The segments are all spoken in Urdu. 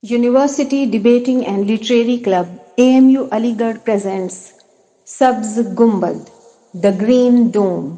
University Debating and Literary Club AMU Aligarh presents Sabz Gumbad, The Green Dome.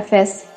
F.S.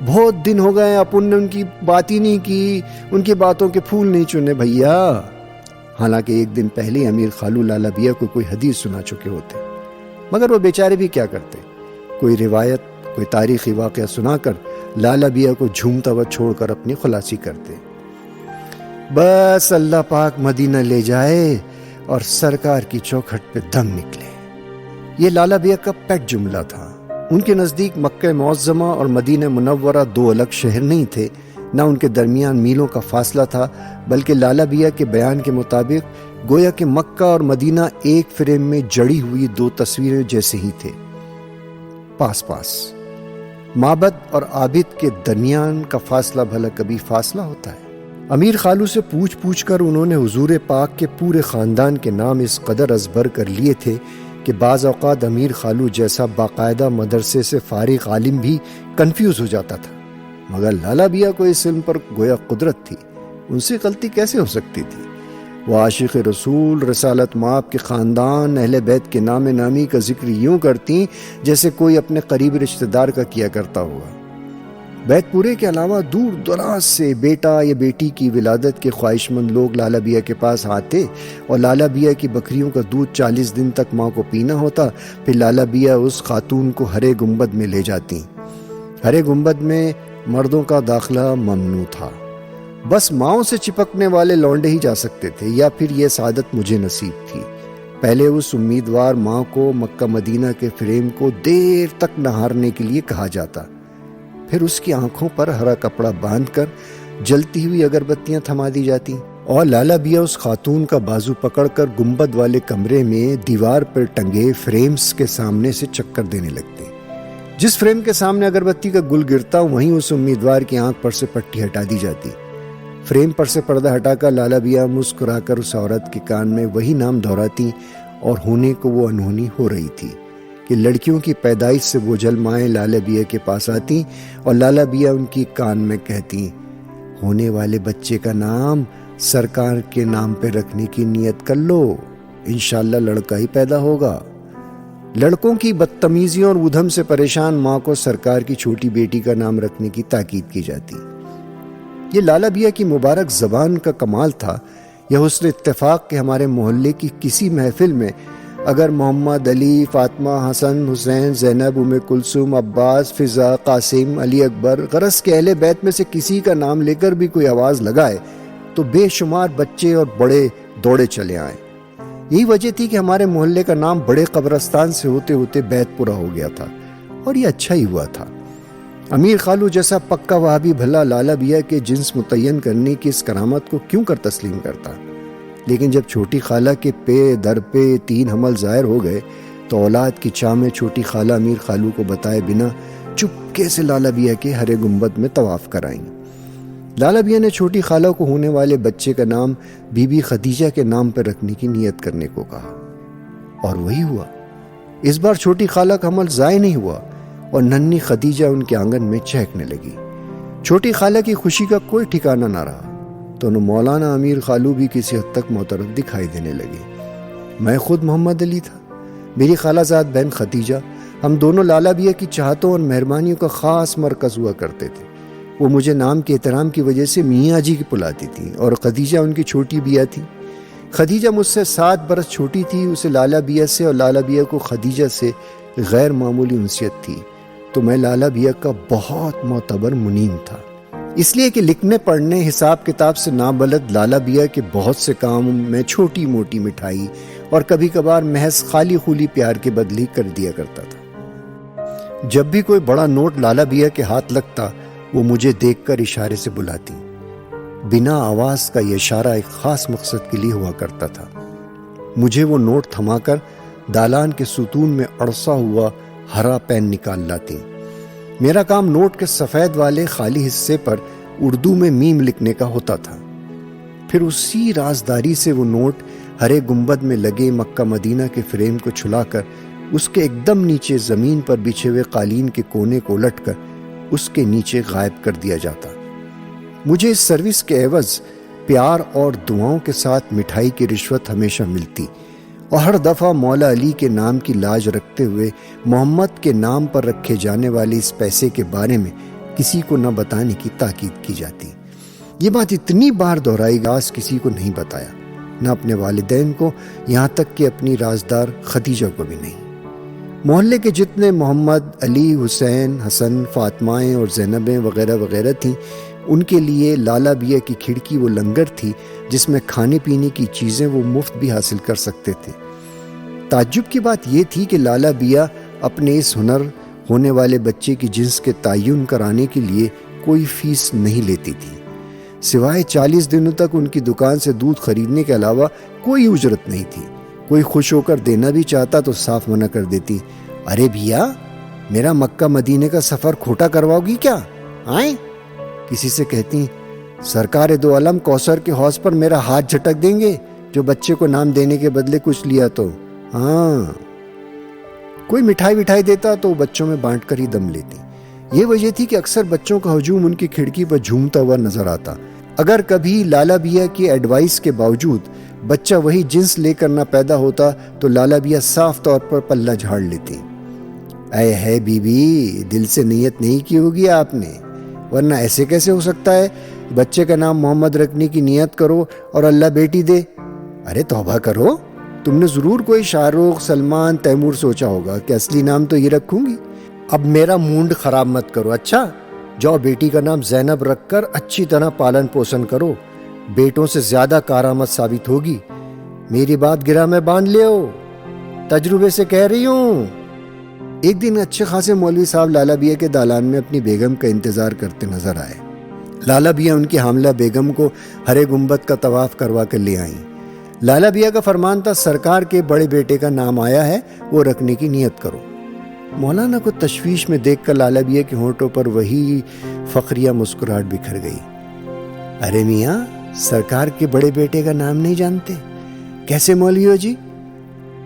بہت دن ہو گئے اپن نے ان کی بات ہی نہیں کی، ان کی باتوں کے پھول نہیں چنے بھیا۔ حالانکہ ایک دن پہلے امیر خالو لالا بیا کو کوئی حدیث سنا چکے ہوتے، مگر وہ بیچارے بھی کیا کرتے، کوئی روایت، کوئی تاریخی واقعہ سنا کر لالا بیا کو جھومتا ہوا چھوڑ کر اپنی خلاصی کرتے۔ بس اللہ پاک مدینہ لے جائے اور سرکار کی چوکھٹ پہ دم نکلے، یہ لالا بیا کا پیٹ جملہ تھا۔ ان کے نزدیک مکہ معظمہ اور مدینہ منورہ دو الگ شہر نہیں تھے، نہ ان کے درمیان میلوں کا فاصلہ تھا، بلکہ لالا بیا کے بیان کے مطابق گویا کہ مکہ اور مدینہ ایک فریم میں جڑی ہوئی دو تصویریں جیسے ہی تھے، پاس پاس۔ معبد اور عابد کے درمیان کا فاصلہ بھلا کبھی فاصلہ ہوتا ہے؟ امیر خالو سے پوچھ کر انہوں نے حضور پاک کے پورے خاندان کے نام اس قدر ازبر کر لیے تھے کہ بعض اوقات امیر خالو جیسا باقاعدہ مدرسے سے فارغ عالم بھی کنفیوز ہو جاتا تھا، مگر لالا بیا کو اس علم پر گویا قدرت تھی، ان سے غلطی کیسے ہو سکتی تھی؟ وہ عاشق رسول، رسالت مآب کے خاندان، اہل بیت کے نام نامی کا ذکر یوں کرتی جیسے کوئی اپنے قریبی رشتہ دار کا کیا کرتا ہوا۔ بیت پورے کے علاوہ دور دراز سے بیٹا یا بیٹی کی ولادت کے خواہش مند لوگ لالا بیا کے پاس آتے اور لالا بیا کی بکریوں کا دودھ 40 دن تک ماں کو پینا ہوتا، پھر لالا بیا اس خاتون کو ہرے گنبد میں لے جاتی۔ ہرے گنبد میں مردوں کا داخلہ ممنوع تھا، بس ماؤں سے چپکنے والے لونڈے ہی جا سکتے تھے، یا پھر یہ سعادت مجھے نصیب تھی۔ پہلے اس امیدوار ماں کو مکہ مدینہ کے فریم کو دیر تک نہارنے کے لیے کہا جاتا، پھر اس کی آنکھوں پر ہرا کپڑا باندھ کر جلتی ہوئی اگربتیاں تھما دی جاتی، اور لالا بیا اس خاتون کا بازو پکڑ کر گنبد والے کمرے میں دیوار پر ٹنگے فریمز کے سامنے سے چکر دینے لگتے۔ جس فریم کے سامنے اگربتی کا گل گرتا، وہیں اس امیدوار کی آنکھ پر سے پٹی ہٹا دی جاتی۔ فریم پر سے پردہ ہٹا کر لالا بیا مسکرا کر اس عورت کے کان میں وہی نام دہراتی، اور ہونے کو وہ انہونی ہو رہی تھی کہ لڑکیوں کی پیدائش سے وہ جلمائیں لالا بیا کے پاس آتی اور لالا بیا ان کی کان میں کہتی، ہونے والے بچے کا نام سرکار کے نام پہ رکھنے کی نیت کر لو، انشاءاللہ لڑکا ہی پیدا ہوگا۔ لڑکوں کی بدتمیزیوں اور ادھم سے پریشان ماں کو سرکار کی چھوٹی بیٹی کا نام رکھنے کی تاکید کی جاتی۔ یہ لالا بیا کی مبارک زبان کا کمال تھا، یہ حسن اتفاق کہ ہمارے محلے کی کسی محفل میں اگر محمد، علی، فاطمہ، حسن، حسین، زینب، ام کلثوم، عباس، فضا، قاسم، علی اکبر، غرض کے اہل بیت میں سے کسی کا نام لے کر بھی کوئی آواز لگائے تو بے شمار بچے اور بڑے دوڑے چلے آئیں۔ یہی وجہ تھی کہ ہمارے محلے کا نام بڑے قبرستان سے ہوتے ہوتے بیت پورا ہو گیا تھا، اور یہ اچھا ہی ہوا تھا۔ امیر خالو جیسا پکا وہابی بھلا لالا بیا کے جنس متعین کرنے کی اس کرامت کو کیوں کر تسلیم کرتا، لیکن جب چھوٹی خالہ کے پے در پہ 3 حمل ظاہر ہو گئے تو اولاد کی چاہ میں چھوٹی خالہ امیر خالو کو بتائے بنا چپکے سے لالا بیا کے ہرے گنبد میں طواف کرائیں۔ لالا بیا نے چھوٹی خالہ کو ہونے والے بچے کا نام بی بی خدیجہ کے نام پر رکھنے کی نیت کرنے کو کہا، اور وہی ہوا۔ اس بار چھوٹی خالہ کا حمل ضائع نہیں ہوا اور ننھی خدیجہ ان کے آنگن میں چہکنے لگی۔ چھوٹی خالہ کی خوشی کا کوئی ٹھکانہ نہ رہا تو مولانا امیر خالو بھی کسی حد تک معترف دکھائی دینے لگے۔ میں خود محمد علی تھا، میری خالہ زاد بہن خدیجہ، ہم دونوں لالا بیا کی چاہتوں اور مہربانیوں کا خاص مرکز ہوا کرتے تھے۔ وہ مجھے نام کے احترام کی وجہ سے میاں جی کی بلاتی تھی، اور خدیجہ ان کی چھوٹی بیا تھی۔ خدیجہ مجھ سے 7 برس چھوٹی تھی، اسے لالا بیا سے اور لالا بیا کو خدیجہ سے غیر معمولی انسیت تھی، تو میں لالا بیا کا بہت معتبر منیم تھا، اس لیے کہ لکھنے پڑھنے حساب کتاب سے نابلد لالا بیا کے بہت سے کام میں چھوٹی موٹی مٹھائی اور کبھی کبھار محض خالی خولی پیار کے بدلے کر دیا کرتا تھا۔ جب بھی کوئی بڑا نوٹ لالا بیا کے ہاتھ لگتا، وہ مجھے دیکھ کر اشارے سے بلاتی۔ بنا آواز کا یہ اشارہ ایک خاص مقصد کے لیے ہوا کرتا تھا۔ مجھے وہ نوٹ تھما کر دالان کے ستون میں اڑسا ہوا ہرا پین نکال لاتی۔ میرا کام نوٹ کے سفید والے خالی حصے پر اردو میں میم لکھنے کا ہوتا تھا، پھر اسی رازداری سے وہ نوٹ ہرے گنبد میں لگے مکہ مدینہ کے فریم کو چھلا کر اس کے ایک دم نیچے زمین پر بچھے ہوئے قالین کے کونے کو الٹ کر اس کے نیچے غائب کر دیا جاتا۔ مجھے اس سروس کے عوض پیار اور دعاؤں کے ساتھ مٹھائی کی رشوت ہمیشہ ملتی، اور ہر دفعہ مولا علی کے نام کی لاج رکھتے ہوئے محمد کے نام پر رکھے جانے والے اس پیسے کے بارے میں کسی کو نہ بتانے کی تاکید کی جاتی۔ یہ بات اتنی بار دہرائی گاس کسی کو نہیں بتایا، نہ اپنے والدین کو، یہاں تک کہ اپنی رازدار خدیجہ کو بھی نہیں۔ محلے کے جتنے محمد، علی، حسین، حسن، فاطمائیں اور زینبیں وغیرہ وغیرہ تھیں، ان کے لیے لالا بیا کی کھڑکی وہ لنگر تھی جس میں کھانے پینے کی چیزیں وہ مفت بھی حاصل کر سکتے تھے۔ تعجب کی بات یہ تھی کہ لالا بیا اپنے اس ہنر ہونے والے بچے کی جنس کے تعین کرانے کے لیے کوئی فیس نہیں لیتی تھی، سوائے 40 دنوں تک ان کی دکان سے دودھ خریدنے کے علاوہ کوئی اجرت نہیں تھی۔ کوئی خوش ہو کر دینا بھی چاہتا تو صاف منع کر دیتی، ارے بھیا میرا مکہ مدینے کا سفر کھوٹا کرواؤ گی کیا؟ آئیں کسی سے کہتی، سرکار دو عالم کوثر کے حوض پر میرا ہاتھ جھٹک دیں گے جو بچے کو نام دینے کے بدلے کچھ لیا تو۔ ہاں کوئی مٹھائی وٹھائی دیتا تو بچوں میں بانٹ کر ہی دم لیتی۔ یہ وجہ تھی کہ اکثر بچوں کا ہجوم ان کی کھڑکی پر جھومتا ہوا نظر آتا۔ اگر کبھی لالا بیا کی ایڈوائس کے باوجود بچہ وہی جنس لے کر نہ پیدا ہوتا تو لالا بیا صاف طور پر پلہ جھاڑ لیتی۔ اے ہے بی بی، دل سے نیت نہیں کی ہوگی آپ نے، ورنہ ایسے کیسے ہو سکتا ہے بچے کا نام محمد رکھنے کی نیت کرو اور اللہ بیٹی دے؟ ارے توبہ کرو، تم نے ضرور کوئی شاہ رخ، سلمان، تیمور سوچا ہوگا کہ اصلی نام تو یہ رکھوں گی۔ اب میرا موڈ خراب مت کرو، اچھا جاؤ بیٹی کا نام زینب رکھ کر اچھی طرح پالن پوشن کرو، بیٹوں سے زیادہ کارآمد ثابت ہوگی۔ میری بات گرہ میں باندھ لیو، تجربے سے کہہ رہی ہوں۔ ایک دن اچھے خاصے مولوی صاحب لالا بیا کے دالان میں اپنی بیگم کا انتظار کرتے نظر آئے۔ لالا بیا ان کی حاملہ بیگم کو ہرے گنبد کا طواف کروا کر لے آئیں۔ لالا بیا کا فرمان تھا، سرکار کے بڑے بیٹے کا نام آیا ہے، وہ رکھنے کی نیت کرو۔ مولانا کو تشویش میں دیکھ کر لالا بیا کے ہونٹوں پر وہی فخریہ مسکراہٹ بکھر گئی۔ ارے میاں، سرکار کے بڑے بیٹے کا نام نہیں جانتے؟ کیسے مولوی ہو جی؟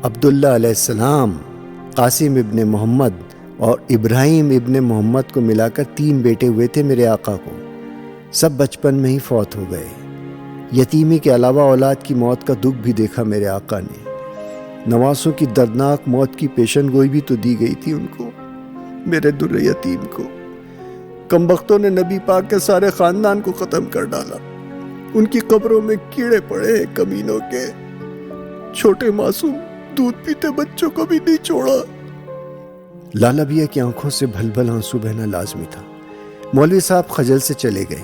عبداللہ علیہ السلام، قاسم ابن محمد اور ابراہیم ابن محمد کو ملا کر 3 بیٹے ہوئے تھے میرے آقا کو، سب بچپن میں ہی فوت ہو گئے۔ یتیمی کے علاوہ اولاد کی موت کا دکھ بھی دیکھا میرے آقا نے، نواسوں کی دردناک موت کی پیشن گوئی بھی تو دی گئی تھی ان کو، میرے در یتیم کو۔ کمبختوں نے نبی پاک کے سارے خاندان کو ختم کر ڈالا، ان کی قبروں میں کیڑے پڑے کمینوں کے، چھوٹے معصوم دودھ پیتے بچوں کو بھی نہیں چھوڑا۔ لالا بیا کی آنکھوں سے بھل بھل آنسو بہنا لازمی تھا۔ مولوی صاحب خجل سے چلے گئے۔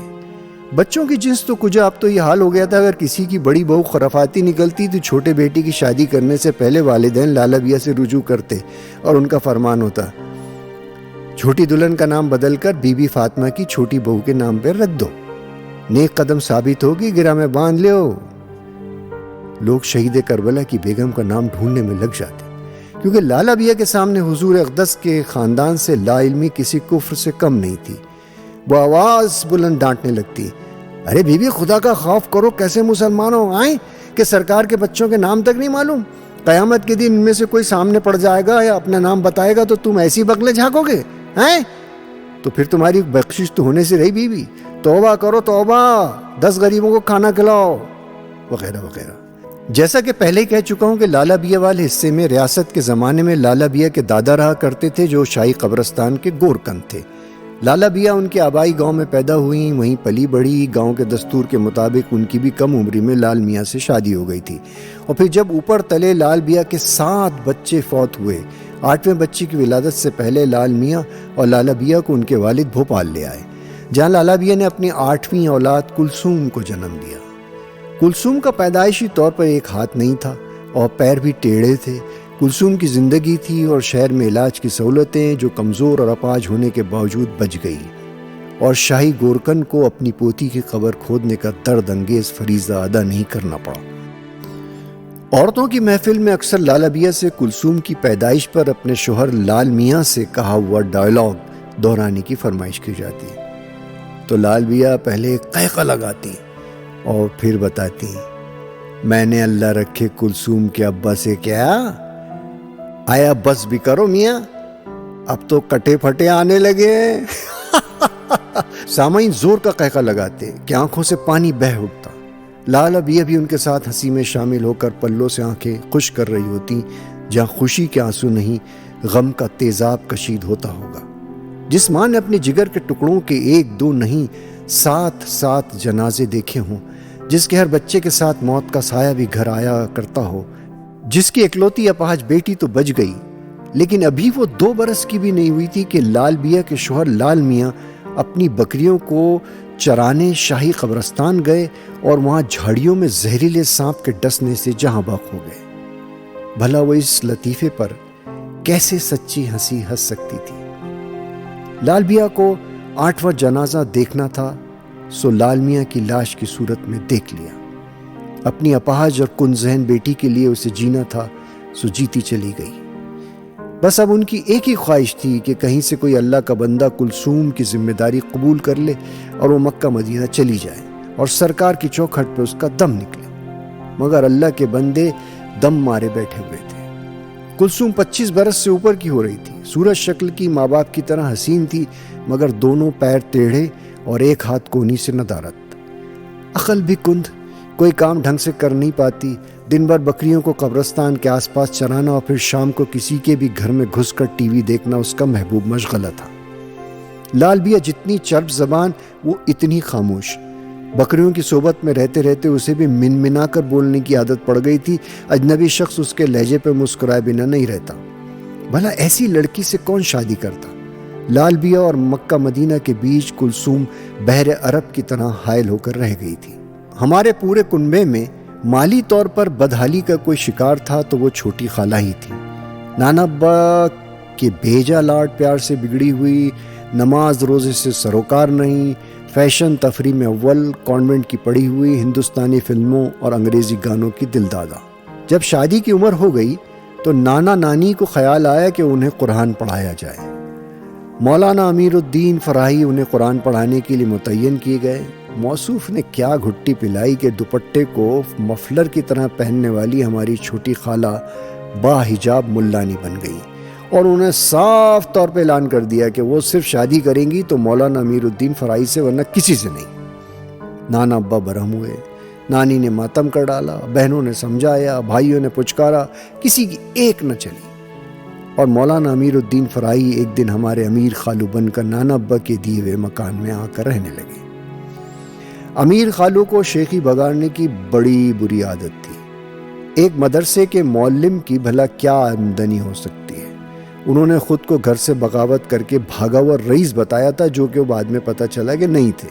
بچوں کی جنس تو کجا، اب تو یہ حال ہو گیا تھا اگر کسی کی بڑی بہو خرافاتی نکلتی تو چھوٹے بیٹی کی شادی کرنے سے پہلے والدین لالا بیا سے رجوع کرتے اور ان کا فرمان ہوتا، چھوٹی دلہن کا نام بدل کر بی بی فاطمہ کی چھوٹی بہو کے نام پر رکھ دو، نیک قدم ثابت ہوگی، گرہ میں باندھ لیو۔ لوگ شہید کربلا کی بیگم کا نام ڈھونڈنے میں لگ جاتے، کیونکہ لالا بیا کے سامنے حضور اقدس کے خاندان سے لا علمی کسی کفر سے کم نہیں تھی۔ وہ آواز بلند ڈانٹنے لگتی، ارے بی بی خدا کا خوف کرو، کیسے مسلمان ہو آئیں کہ سرکار کے بچوں کے نام تک نہیں معلوم؟ قیامت کے دن ان میں سے کوئی سامنے پڑ جائے گا یا اپنا نام بتائے گا تو تم ایسی بغلیں جھانکو گے ہیں؟ تو پھر تمہاری بخشش تو ہونے سے رہی بی بی، توبہ کرو توبہ، 10 غریبوں کو کھانا کھلاؤ، وغیرہ وغیرہ۔ جیسا کہ پہلے کہہ چکا ہوں کہ لالا بیا والے حصے میں ریاست کے زمانے میں لالا بیا کے دادا رہا کرتے تھے جو شاہی قبرستان کے گورکن تھے۔ لالا بیا ان کے آبائی گاؤں میں پیدا ہوئیں، وہیں پلی بڑھی۔ گاؤں کے دستور کے مطابق ان کی بھی کم عمری میں لال میاں سے شادی ہو گئی تھی، اور پھر جب اوپر تلے لال بیا کے 7 بچے فوت ہوئے، 8ویں بچے کی ولادت سے پہلے لال میاں اور لالا بیا کو ان کے والد بھوپال لے آئے، جہاں لالا بیا نے اپنی 8ویں اولاد کلثوم کو جنم دیا۔ کلثوم کا پیدائشی طور پر ایک ہاتھ نہیں تھا اور پیر بھی ٹیڑھے تھے۔ کلثوم کی زندگی تھی اور شہر میں علاج کی سہولتیں جو کمزور اور اپاہج ہونے کے باوجود بچ گئی، اور شاہی گورکن کو اپنی پوتی کی قبر کھودنے کا درد انگیز فریضہ ادا نہیں کرنا پڑا۔ عورتوں کی محفل میں اکثر لالا بیا سے کلثوم کی پیدائش پر اپنے شوہر لال میاں سے کہا ہوا ڈائلاگ دہرانے کی فرمائش کی جاتی، تو لال بیا پہلے قہقہ لگاتی اور پھر بتاتی، میں نے اللہ رکھے کلثوم کے ابا سے کیا آیا، بس بھی کرو میاں، اب تو کٹے پھٹے آنے لگے۔ سامعین زور کا قہقہ لگاتے کہ آنکھوں سے پانی بہہ اٹھتا۔ لالا بیا بھی ان کے ساتھ ہنسی میں شامل ہو کر پلوں سے آنکھیں خشک کر رہی ہوتی، جہاں خوشی کے آنسو نہیں غم کا تیزاب کشید ہوتا ہوگا۔ جس ماں نے اپنے جگر کے ٹکڑوں کے 1-2 نہیں 7 جنازے دیکھے ہوں، جس کے ہر بچے کے ساتھ موت کا سایہ بھی گھر آیا کرتا ہو، جس کی اکلوتی اپاہج بیٹی تو بچ گئی، لیکن ابھی وہ 2 برس کی بھی نہیں ہوئی تھی کہ لال بیا کے شوہر لال میاں اپنی بکریوں کو چرانے شاہی قبرستان گئے اور وہاں جھاڑیوں میں زہریلے سانپ کے ڈسنے سے جہاں باق ہو گئے۔ بھلا وہ اس لطیفے پر کیسے سچی ہنسی ہنس سکتی تھی؟ لال بیا کو 8واں جنازہ دیکھنا تھا، سو لال میاں کی لاش کی صورت میں دیکھ لیا۔ اپنی اپاہج اور کن ذہن بیٹی کے لیے اسے جینا تھا، سو جیتی چلی گئی۔ بس اب ان کی ایک ہی خواہش تھی کہ کہیں سے کوئی اللہ کا بندہ کلثوم کی ذمہ داری قبول کر لے اور وہ مکہ مدینہ چلی جائے اور سرکار کی چوکھٹ پہ اس کا دم نکلے، مگر اللہ کے بندے دم مارے بیٹھے ہوئے تھے۔ کلثوم 25 برس سے اوپر کی ہو رہی تھی، صورت شکل کی ماں باپ کی طرح حسین تھی، مگر دونوں پیر ٹیڑھے اور ایک ہاتھ کونی سے ندارت، عقل بھی کند، کوئی کام ڈھنگ سے کر نہیں پاتی، دن بھر بکریوں کو قبرستان کے آس پاس چرانا اور پھر شام کو کسی کے بھی گھر میں گھس کر ٹی وی دیکھنا اس کا محبوب مشغلہ تھا۔ لال بیا جتنی چرب زبان وہ اتنی خاموش، بکریوں کی صحبت میں رہتے رہتے اسے بھی منمنا کر بولنے کی عادت پڑ گئی تھی، اجنبی شخص اس کے لہجے پہ مسکرائے بنا نہیں رہتا۔ بھلا ایسی لڑکی سے کون شادی کرتا؟ لال بیا اور مکہ مدینہ کے بیچ کلثوم بحر عرب کی طرح حائل ہو کر رہ گئی تھی۔ ہمارے پورے کنبے میں مالی طور پر بدحالی کا کوئی شکار تھا تو وہ چھوٹی خالہ ہی تھی۔ نانا ابا کے بھیجا لاڈ پیار سے بگڑی ہوئی، نماز روزے سے سروکار نہیں، فیشن تفریح میں اول، کانوینٹ کی پڑھی ہوئی، ہندوستانی فلموں اور انگریزی گانوں کی دل دادا۔ جب شادی کی عمر ہو گئی تو نانا نانی کو خیال آیا کہ انہیں قرآن پڑھایا جائے۔ مولانا امیر الدین فراہی انہیں قرآن پڑھانے کے لیے متعین کیے گئے۔ موصوف نے کیا گھٹی پلائی کہ دوپٹے کو مفلر کی طرح پہننے والی ہماری چھوٹی خالہ با حجاب ملانی بن گئی اور انہیں صاف طور پہ اعلان کر دیا کہ وہ صرف شادی کریں گی تو مولانا امیر الدین فراہی سے، ورنہ کسی سے نہیں۔ نانا ابا برہم ہوئے، نانی نے ماتم کر ڈالا، بہنوں نے سمجھایا، بھائیوں نے پچکارا، کسی کی ایک نہ چلی، اور مولانا امیر الدین فراہی ایک دن ہمارے امیر خالو بن کر نانا ابا کے دیے ہوئے مکان میں آ کر رہنے لگے۔ امیر خالو کو شیخی بگاڑنے کی بڑی بری عادت تھی۔ ایک مدرسے کے معلم کی بھلا کیا آمدنی ہو سکتی ہے؟ انہوں نے خود کو گھر سے بغاوت کر کے بھاگا ہوا رئیس بتایا تھا، جو کہ بعد میں پتہ چلا کہ نہیں تھے،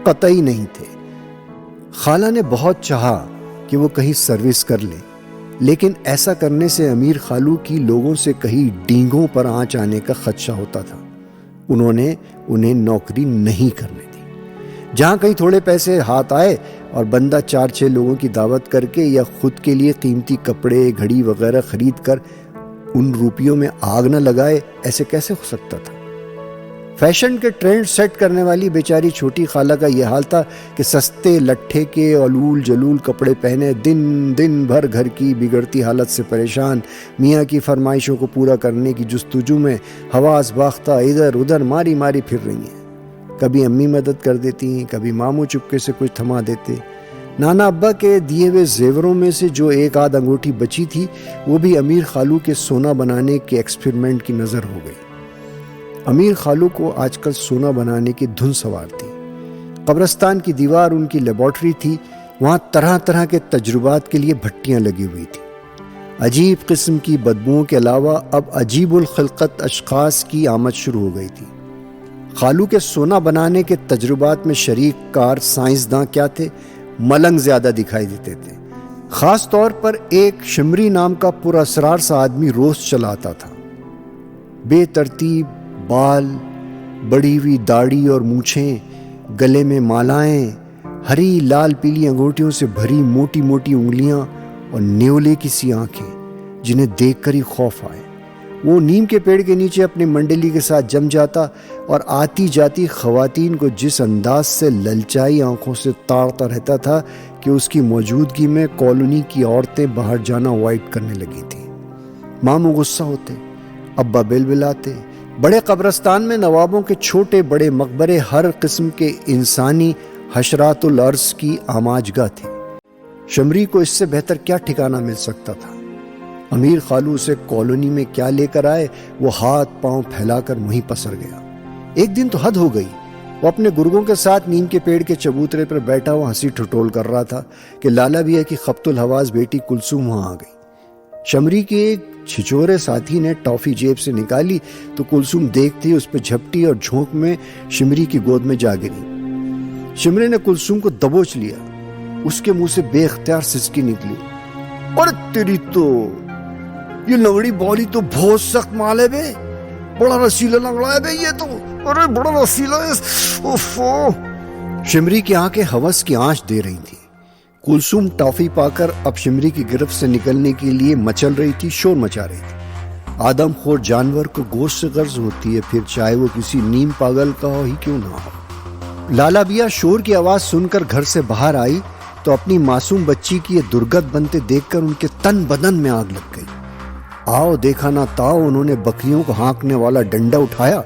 قطعی نہیں تھے۔ خالہ نے بہت چاہا کہ وہ کہیں سروس کر لے، لیکن ایسا کرنے سے امیر خالو کی لوگوں سے کہیں ڈینگوں پر آنچ آنے کا خدشہ ہوتا تھا۔ انہوں نے انہیں نوکری نہیں کرنے دی۔ جہاں کہیں تھوڑے پیسے ہاتھ آئے اور بندہ 4-6 لوگوں کی دعوت کر کے یا خود کے لیے قیمتی کپڑے گھڑی وغیرہ خرید کر ان روپیوں میں آگ نہ لگائے، ایسے کیسے ہو سکتا تھا؟ فیشن کے ٹرینڈ سیٹ کرنے والی بیچاری چھوٹی خالہ کا یہ حال تھا کہ سستے لٹھے کے علول جلول کپڑے پہنے دن بھر گھر کی بگڑتی حالت سے پریشان، میاں کی فرمائشوں کو پورا کرنے کی جستجو میں حواس باختہ ادھر ادھر ماری پھر رہی ہیں۔ کبھی امی مدد کر دیتی، کبھی ماموں چپکے سے کچھ تھما دیتے۔ نانا ابا کے دیے ہوئے زیوروں میں سے جو ایک آدھ انگوٹھی بچی تھی، وہ بھی امیر خالو کے سونا بنانے کے ایکسپیریمنٹ کی نظر ہو گئی۔ امیر خالو کو آج کل سونا بنانے کی دھن سوار تھی۔ قبرستان کی دیوار ان کی لیبارٹری تھی، وہاں طرح طرح کے تجربات کے لیے بھٹیاں لگی ہوئی تھی۔ عجیب قسم کی بدبوؤں کے علاوہ اب عجیب الخلقت اشخاص کی آمد شروع ہو گئی تھی۔ خالو کے سونا بنانے کے تجربات میں شریک کار سائنسداں کیا تھے، ملنگ زیادہ دکھائی دیتے تھے۔ خاص طور پر ایک شمری نام کا پراسرار سا آدمی روز چلاتا تھا۔ بے ترتیب بال، بڑی ہوئی داڑھی اور مونچھیں، گلے میں مالائیں، ہری لال پیلی انگوٹھیوں سے بھری موٹی موٹی انگلیاں اور نیولے کی سی آنکھیں جنہیں دیکھ کر ہی خوف آئے۔ وہ نیم کے پیڑ کے نیچے اپنی منڈلی کے ساتھ جم جاتا اور آتی جاتی خواتین کو جس انداز سے للچائی آنکھوں سے تاڑتا رہتا تھا کہ اس کی موجودگی میں کالونی کی عورتیں باہر جانا اوائڈ کرنے لگی تھیں۔ ماموں غصہ ہوتے، ابا بل بلاتے۔ بڑے قبرستان میں نوابوں کے چھوٹے بڑے مقبرے ہر قسم کے انسانی حشرات الارض کی آماجگاہ تھی۔ شمری کو اس سے بہتر کیا ٹھکانہ مل سکتا تھا؟ امیر خالو اسے کالونی میں کیا لے کر آئے، وہ ہاتھ پاؤں پھیلا کر وہیں پسر گیا۔ ایک دن تو حد ہو گئی، وہ اپنے گرگوں کے ساتھ نیم کے پیڑ کے چبوترے پر بیٹھا ہوا ہنسی ٹھٹول کر رہا تھا کہ لالا بیا کی خبط الحواس بیٹی کلثوم وہاں آ گئی۔ شمری کے ایک چھچورے ساتھی نے ٹافی جیب سے نکالی تو کلثوم دیکھتی اس پہ جھپٹی اور جھونک میں شمری کی گود میں جا گری۔ شمری نے کلثوم کو دبوچ لیا، اس کے منہ سے بے اختیار سسکی نکلی، اور تیری تو یہ لنگڑی بالی تو بہت سخت مال ہے بے، بڑا رسیلا لنگڑا ہے بے یہ تو، ارے بڑا رسیلا ہے۔ شمری کی آنکھیں ہوس کی آنچ دے رہی تھی۔ کلثوم ٹافی پا کر اب شمری کی گرفت سے نکلنے کے لیے مچل رہی تھی، شور مچا رہی تھی۔ آدم خور جانور کو گوشت سے غرض ہوتی ہے، پھر چاہے وہ کسی نیم پاگل کا ہی کیوں نہ ہو۔ لالا بیا شور کی آواز سن کر گھر سے باہر آئی تو اپنی معصوم بچی کی یہ درگت بنتے دیکھ کر ان کے تن بدن میں آگ لگ گئی۔ آؤ دیکھا نہ تاؤ، انہوں نے بکریوں کو ہانکنے والا ڈنڈا اٹھایا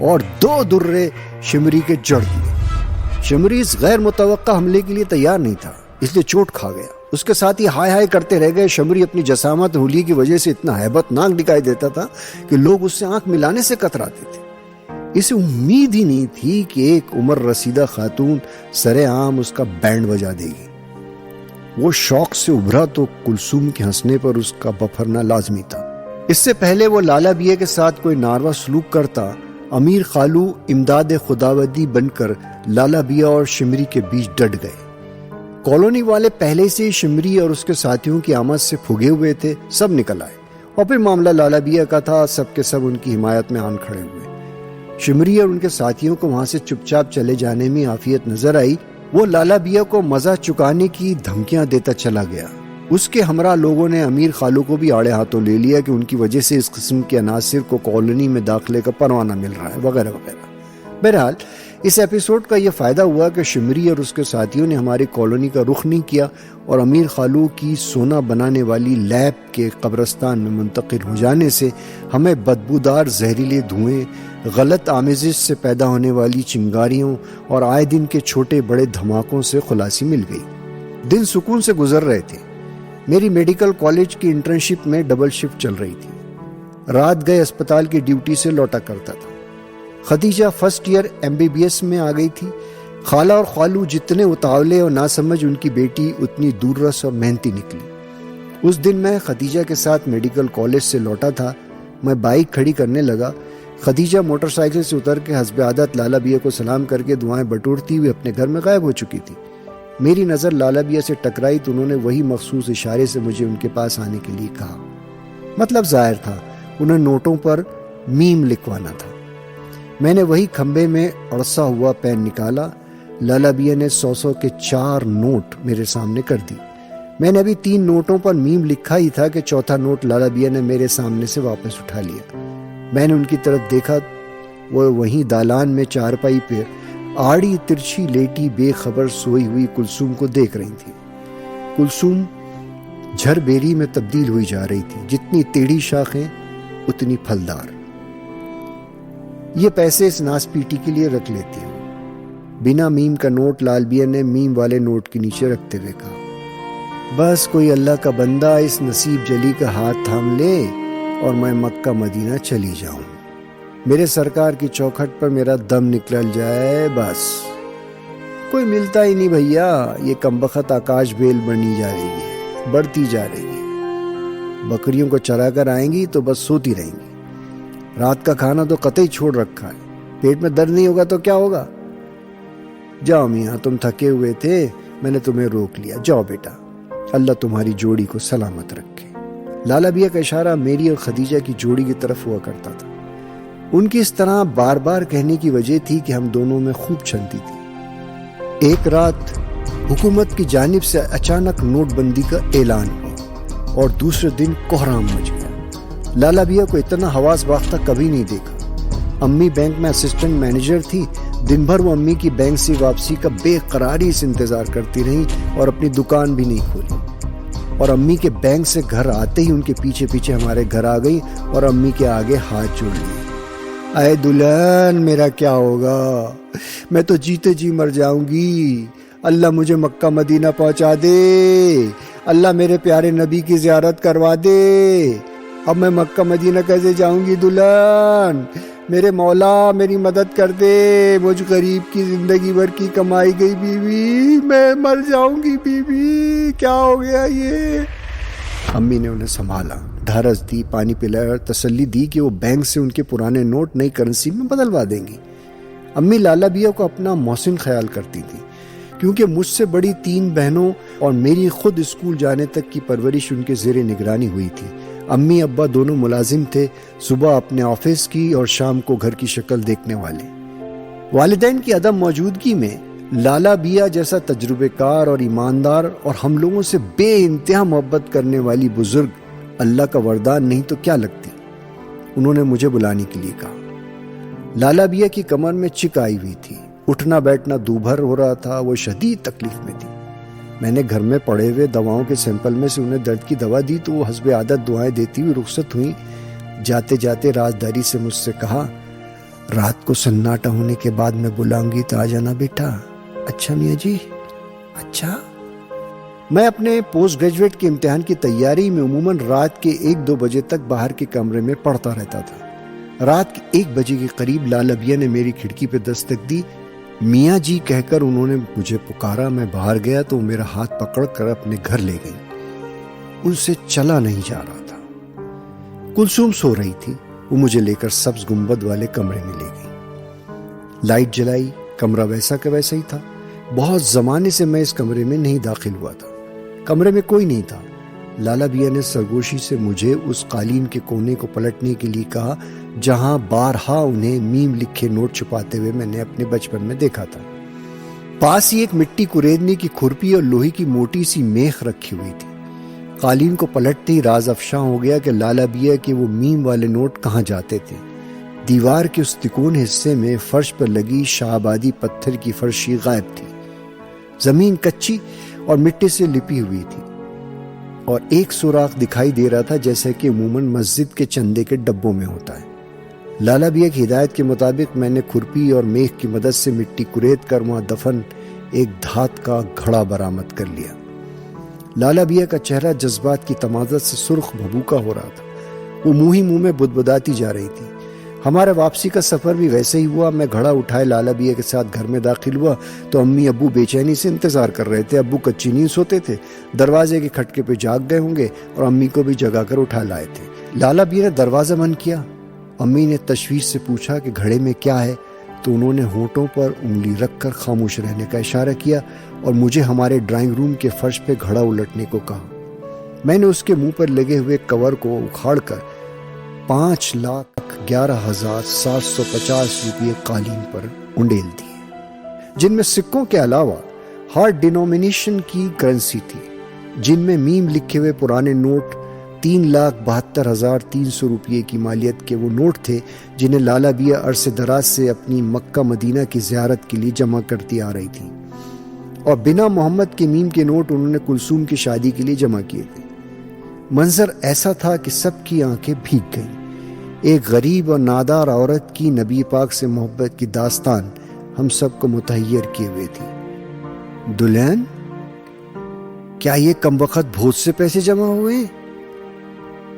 اور 2 درے شمری کے جڑ دیے۔ شمری اس غیر متوقع حملے کے لیے تیار نہیں تھا، اس لیے چوٹ کھا گیا۔ اس کے ساتھ ہی ہائے ہائے کرتے رہ گئے۔ شمری اپنی جسامت ہولی کی وجہ سے اتنا ہیبت ناک دکھائی دیتا تھا کہ لوگ اس سے آنکھ ملانے سے کتراتے تھے۔ اسے امید ہی نہیں تھی کہ ایک عمر رسیدہ خاتون سرے عام اس کا بینڈ بجا دے گی۔ وہ شوق سے ابھرا تو کلثوم کے ہنسنے پر اس کا بپھرنا لازمی تھا۔ اس سے پہلے وہ لالا بیا کے ساتھ کوئی ناروا سلوک کرتا، امیر خالو امداد خداوندی بن کر لالا بیا اور شمری کے بیچ ڈٹ گئے۔ کالونی والے پہلے سے شمری اور اس کے ساتھیوں کی آمد سے پھگے ہوئے تھے، سب نکل آئے اور پھر معاملہ لالا بیا کا تھا۔ سب کے سب ان کی حمایت میں آن کھڑے ہوئے۔ شمری اور ان کے ساتھیوں کو وہاں سے چپ چاپ چلے جانے میں عافیت نظر آئی۔ وہ لالا بیا کو مزہ چکانے کی دھمکیاں دیتا چلا گیا۔ اس کے ہمراہ لوگوں نے امیر خالو کو بھی آڑے ہاتھوں لے لیا کہ ان کی وجہ سے اس قسم کے عناصر کو کالونی میں داخلے کا پروانہ مل رہا ہے، وغیرہ وغیرہ۔ بہرحال اس ایپیسوڈ کا یہ فائدہ ہوا کہ شمری اور اس کے ساتھیوں نے ہماری کالونی کا رخ نہیں کیا اور امیر خالو کی سونا بنانے والی لیب کے قبرستان میں منتقل ہو جانے سے ہمیں بدبودار زہریلے دھوئیں، غلط آمیزش سے پیدا ہونے والی چنگاریوں اور آئے دن کے چھوٹے بڑے دھماکوں سے خلاصی مل گئی۔ دن سکون سے گزر رہے تھے۔ میری میڈیکل کالج کی انٹرنشپ میں ڈبل شفٹ چل رہی تھی۔ رات گئے اسپتال کی ڈیوٹی سے لوٹا کرتا تھا۔ خدیجہ فرسٹ ایئر MBBS میں آ گئی تھی۔ خالہ اور خالو جتنے اتاولے اور ناسمجھ، ان کی بیٹی اتنی دور رس اور محنتی نکلی۔ اس دن میں خدیجہ کے ساتھ میڈیکل کالج سے لوٹا تھا۔ میں بائک کھڑی کرنے لگا۔ خدیجہ موٹر سائیکل سے اتر کے حسب عادت لالا بیا کو سلام کر کے دعائیں بٹورتی ہوئی اپنے گھر میں غائب ہو چکی تھی۔ میری نظر لالا بیا سے ٹکرائی تو انہوں نے وہی مخصوص اشارے سے مجھے ان کے پاس آنے کے لیے کہا۔ مطلب ظاہر تھا، انہیں نوٹوں پر میم لکھوانا تھا۔ میں نے وہی کھمبے میں اڑسا ہوا پین نکالا۔ لالا بیا نے 100 کے 4 نوٹ میرے سامنے کر دی۔ میں نے ابھی 3 نوٹوں پر میم لکھا ہی تھا کہ چوتھا نوٹ لالا بیا نے میرے سامنے سے واپس اٹھا لیا۔ میں نے ان کی طرف دیکھا، وہ وہیں دالان میں چارپائی پہ آڑی ترچھی لیٹی بے خبر سوئی ہوئی کلثوم کو دیکھ رہی تھی۔ کلثوم جھر بیری میں تبدیل ہوئی جا رہی تھی، جتنی ٹیڑھی شاخیں اتنی پھلدار۔ یہ پیسے اس ناس پیٹی کے لیے رکھ لیتی ہوں۔ بنا میم کا نوٹ لال بیا نے میم والے نوٹ کے نیچے رکھتے ہوئے کہا، بس کوئی اللہ کا بندہ اس نصیب جلی کا ہاتھ تھام لے اور میں مکہ مدینہ چلی جاؤں، میرے سرکار کی چوکھٹ پر میرا دم نکل جائے۔ بس کوئی ملتا ہی نہیں بھیا، یہ کمبخت آکاش بیل بنی جا رہی ہے، بڑھتی جا رہی ہے۔ بکریوں کو چرا کر آئیں گی تو بس سوتی رہیں گی۔ رات کا کھانا تو قطعی چھوڑ رکھا ہے، پیٹ میں درد نہیں ہوگا تو کیا ہوگا؟ جاؤ میاں، تم تھکے ہوئے تھے، میں نے تمہیں روک لیا، جاؤ بیٹا، اللہ تمہاری جوڑی کو سلامت رکھے۔ لالا بیا کا اشارہ میری اور خدیجہ کی جوڑی کی طرف ہوا کرتا تھا۔ ان کی اس طرح بار بار کہنے کی وجہ تھی کہ ہم دونوں میں خوب چلتی تھی۔ ایک رات حکومت کی جانب سے اچانک نوٹ بندی کا اعلان ہوا اور دوسرے دن کوہرام مچ گیا۔ لالا بیا کو اتنا حواس باختہ کبھی نہیں دیکھا۔ امی بینک میں اسسٹنٹ مینیجر تھی۔ دن بھر وہ امی کی بینک سے واپسی کا بے قراری سے انتظار کرتی رہیں اور اپنی دکان بھی نہیں کھولی، اور امی کے بینک سے گھر آتے ہی ان کے پیچھے پیچھے ہمارے گھر آ گئی اور امی کے آگے ہاتھ جوڑ لیے۔ اے دلہن، میرا کیا ہوگا؟ میں تو جیتے جی مر جاؤں گی۔ اللہ مجھے مکہ مدینہ پہنچا دے، اللہ میرے پیارے نبی کی زیارت کروا دے۔ اب میں مکہ مدینہ کیسے جاؤں گی دلہن؟ میرے مولا میری مدد کر دے، مجھ غریب کی زندگی بھر کی کمائی گئی بیوی، میں مر جاؤں گی بیوی، کیا ہو گیا یہ؟ امی نے انہیں سنبھالا، ڈھارس دی، پانی پلایا اور تسلی دی کہ وہ بینک سے ان کے پرانے نوٹ نئی کرنسی میں بدلوا دیں گی۔ امی لالا بیا کو اپنا محسن خیال کرتی تھی، کیونکہ مجھ سے بڑی 3 بہنوں اور میری خود اسکول جانے تک کی پرورش ان کے زیر نگرانی ہوئی تھی۔ امی ابا دونوں ملازم تھے، صبح اپنے آفس کی اور شام کو گھر کی شکل دیکھنے والے۔ والدین کی عدم موجودگی میں لالا بیا جیسا تجربے کار اور ایماندار اور ہم لوگوں سے بے انتہا محبت کرنے والی بزرگ اللہ کا وردان نہیں تو کیا لگتی۔ انہوں نے مجھے بلانے کے لیے کہا۔ لالا بیا کی کمر میں چک آئی ہوئی تھی، اٹھنا بیٹھنا دوبھر ہو رہا تھا، وہ شدید تکلیف میں تھی۔ میں نے گھر میں پڑے ہوئے دواؤں کے سیمپل میں سے انہیں درد کی دوا دی تو وہ حسب عادت دعائیں دیتی ہوئی رخصت ہوئی۔ جاتے جاتے رازداری سے مجھ سے کہا، رات کو سناٹا ہونے کے بعد میں بلاؤں گی تو آ جانا بیٹا۔ اچھا میاں جی، اچھا۔ میں اپنے پوسٹ گریجویٹ کے امتحان کی تیاری میں عموماً رات کے 1-2 بجے تک باہر کے کمرے میں پڑھتا رہتا تھا۔ رات کے 1 بجے کے قریب لالا بیا نے میری کھڑکی پہ دستک دی۔ میاں جی کہہ کر انہوں نے مجھے پکارا۔ میں باہر گیا تو میرا ہاتھ پکڑ کر اپنے گھر لے گئی۔ ان سے چلا نہیں جا رہا تھا۔ کلثوم سو رہی تھی، وہ مجھے لے کر سبز گنبد والے کمرے میں لے گئی۔ لائٹ جلائی، کمرہ ویسا کا ویسا ہی تھا۔ بہت زمانے سے میں اس کمرے میں نہیں داخل ہوا تھا۔ کمرے میں کوئی نہیں تھا۔ لالا بیا نے سرگوشی سے مجھے اس قالین کے کونے کو پلٹنے کے لیے کہا جہاں بارہا انہیں میم لکھے نوٹ چھپاتے ہوئے میں نے اپنے بچپن میں دیکھا تھا۔ پاس ہی ایک مٹی کوریدنے کی کھرپی اور لوہے کی موٹی سی میخ رکھی ہوئی تھی۔ قالین کو پلٹتے ہی راز افشاں ہو گیا کہ لالا بیا کے وہ میم والے نوٹ کہاں جاتے تھے۔ دیوار کے اس تکون حصے میں فرش پر لگی شاہآبادی پتھر کی فرشی غائب تھی۔ زمین کچی اور مٹی سے لپی ہوئی تھی اور ایک سوراخ دکھائی دے رہا تھا جیسا کہ عموماً مسجد کے چندے کے ڈبوں میں ہوتا ہے۔ لالا بیا کی ہدایت کے مطابق میں نے کھرپی اور میخ کی مدد سے مٹی کورید کر وہاں دفن ایک دھات کا گھڑا برآمد کر لیا۔ لالا بیا کا چہرہ جذبات کی تمازت سے سرخ بھبوکا ہو رہا تھا۔ وہ منہ ہی منہ میں بدبداتی جا رہی تھی۔ ہمارا واپسی کا سفر بھی ویسے ہی ہوا۔ میں گھڑا اٹھائے لالا بیا کے ساتھ گھر میں داخل ہوا تو امی ابو بے چینی سے انتظار کر رہے تھے۔ ابو کچی نیند سوتے تھے، دروازے کے کھٹکے پہ جاگ گئے ہوں گے اور امی کو بھی جگا کر اٹھا لائے تھے۔ لالا بیا نے دروازہ بند کیا۔ امی نے تشویش سے پوچھا کہ گھڑے میں کیا ہے تو انہوں نے ہونٹوں پر انگلی رکھ کر خاموش رہنے کا اشارہ کیا اور مجھے ہمارے ڈرائنگ روم کے فرش پہ گھڑا الٹنے کو کہا۔ میں نے اس کے منہ پر لگے ہوئے کور کو اکھاڑ کر 5,11,750 روپے قالین پر انڈیل دیے، جن میں سکوں کے علاوہ ہارڈ ڈینومینیشن کی کرنسی تھی، جن میں میم لکھے ہوئے پرانے نوٹ 3,72,300 روپے کی مالیت کے وہ نوٹ تھے جنہیں لالا بیا عرصے دراز سے اپنی مکہ مدینہ کی زیارت کے لیے جمع کرتی آ رہی تھی، اور بنا محمد کے میم کے نوٹ انہوں نے کلثوم کی شادی کے لیے جمع کیے تھے۔ منظر ایسا تھا کہ سب کی آنکھیں بھیگ گئیں۔ ایک غریب اور نادار عورت کی نبی پاک سے محبت کی داستان ہم سب کو متحیر کیے ہوئے تھی۔ دلہن، کیا یہ کم وقت بھوج سے پیسے جمع ہوئے؟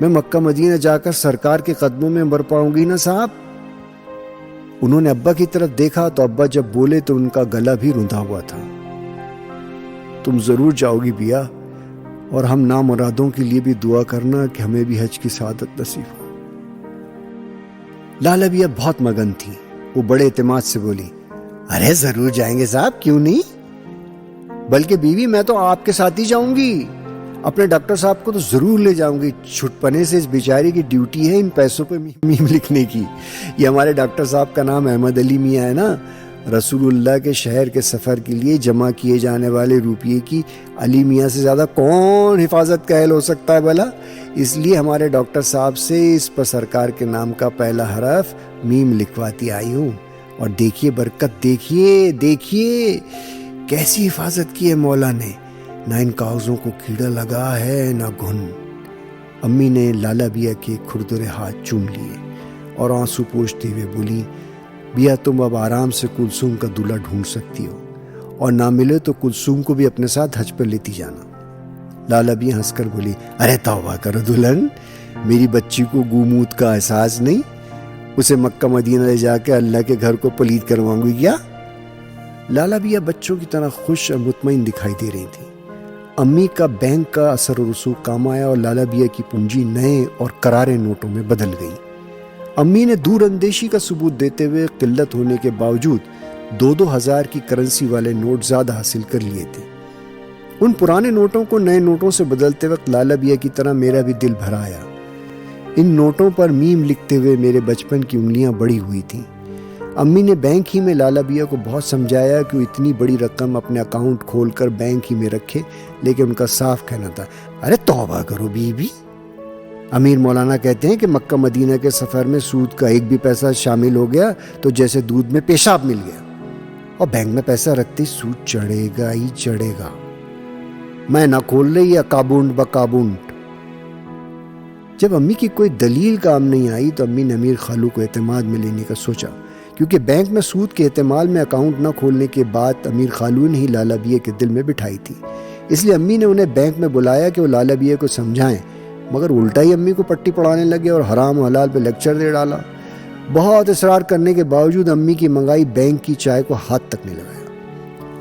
میں مکہ مدینہ جا کر سرکار کے قدموں میں مر پاؤں گی نا صاحب؟ انہوں نے ابا کی طرف دیکھا تو ابا جب بولے تو ان کا گلا بھی روندا ہوا تھا۔ تم ضرور جاؤ گی بیا، اور ہم نامرادوں کے لیے بھی دعا کرنا کہ ہمیں بھی حج کی سعادت نصیب ہو۔ لالا بیا بہت مگن تھی۔ وہ بڑے اعتماد سے بولی، ارے ضرور جائیں گے صاحب، کیوں نہیں؟ بلکہ بیوی میں تو آپ کے ساتھ ہی جاؤں گی، اپنے ڈاکٹر صاحب کو تو ضرور لے جاؤں گی۔ چھٹپنے سے اس بیچاری کی ڈیوٹی ہے ان پیسوں پہ میم لکھنے کی۔ یہ ہمارے ڈاکٹر صاحب کا نام احمد علی میاں ہے نا۔ رسول اللہ کے شہر کے سفر کے لیے جمع کیے جانے والے روپیے کی علی میاں سے زیادہ کون حفاظت کا اہل ہو سکتا ہے بھلا؟ اس لیے ہمارے ڈاکٹر صاحب سے اس پر سرکار کے نام کا پہلا حرف میم لکھواتی آئی ہوں۔ اور دیکھیے برکت، دیکھیے کیسی حفاظت کی ہے مولا نے، نہ ان کاغذوں کو کیڑا لگا ہے نہ گھن۔ امی نے لالا بیا کے کھردرے ہاتھ چوم لیے اور آنسو پوچھتے ہوئے بولی، بیا تم اب آرام سے کلثوم کا دولہا ڈھونڈ سکتی ہو، اور نہ ملے تو کلثوم کو بھی اپنے ساتھ حج پر لیتی جانا۔ لالا بیا ہنس کر بولی، ارے توبہ کرو دلہن، میری بچی کو گو موت کا احساس نہیں؟ اسے مکہ مدینہ لے جا کے اللہ کے گھر کو پلید کرواؤں گی کیا؟ لالا بیا بچوں کی طرح خوش اور مطمئن دکھائی دے رہی تھی۔ امی کا بینک کا اثر و رسوخ کام آیا اور لالا بیا کی پونجی نئے اور کرارے نوٹوں میں بدل گئی۔ امی نے دور اندیشی کا ثبوت دیتے ہوئے قلت ہونے کے باوجود 2,000 کی کرنسی والے نوٹ زیادہ حاصل کر لیے تھے۔ ان پرانے نوٹوں کو نئے نوٹوں سے بدلتے وقت لالا بیا کی طرح میرا بھی دل بھر آیا۔ ان نوٹوں پر میم لکھتے ہوئے میرے بچپن کی انگلیاں بڑی ہوئی تھیں۔ امی نے بینک ہی میں لالا بیا کو بہت سمجھایا کہ وہ اتنی بڑی رقم اپنے اکاؤنٹ کھول کر بینک ہی میں رکھے، لیکن ان کا صاف کہنا تھا، ارے توبہ کرو بی بی۔ امیر مولانا کہتے ہیں کہ مکہ مدینہ کے سفر میں سود کا ایک بھی پیسہ شامل ہو گیا تو جیسے دودھ میں پیشاب مل گیا، اور بینک میں پیسہ رکھتے ہی سود چڑھے گا ہی چڑھے گا۔ میں نہ کھول رہی کابونٹ بکابونٹ۔ جب امی کی کوئی دلیل کام نہیں آئی تو امی نے امیر خالو کو اعتماد میں لینے کا سوچا، کیونکہ بینک میں سود کے احتمال میں اکاؤنٹ نہ کھولنے کے بعد امیر خالو نے ہی لالا بیا کے دل میں بٹھائی تھی۔ اس لیے امی نے انہیں بینک میں بلایا کہ وہ لالا بیا کو سمجھائیں، مگر الٹا ہی امی کو پٹی پڑھانے لگے اور حرام و حلال پہ لیکچر دے ڈالا۔ بہت اصرار کرنے کے باوجود امی کی منگائی بینک کی چائے کو ہاتھ تک نہیں لگایا۔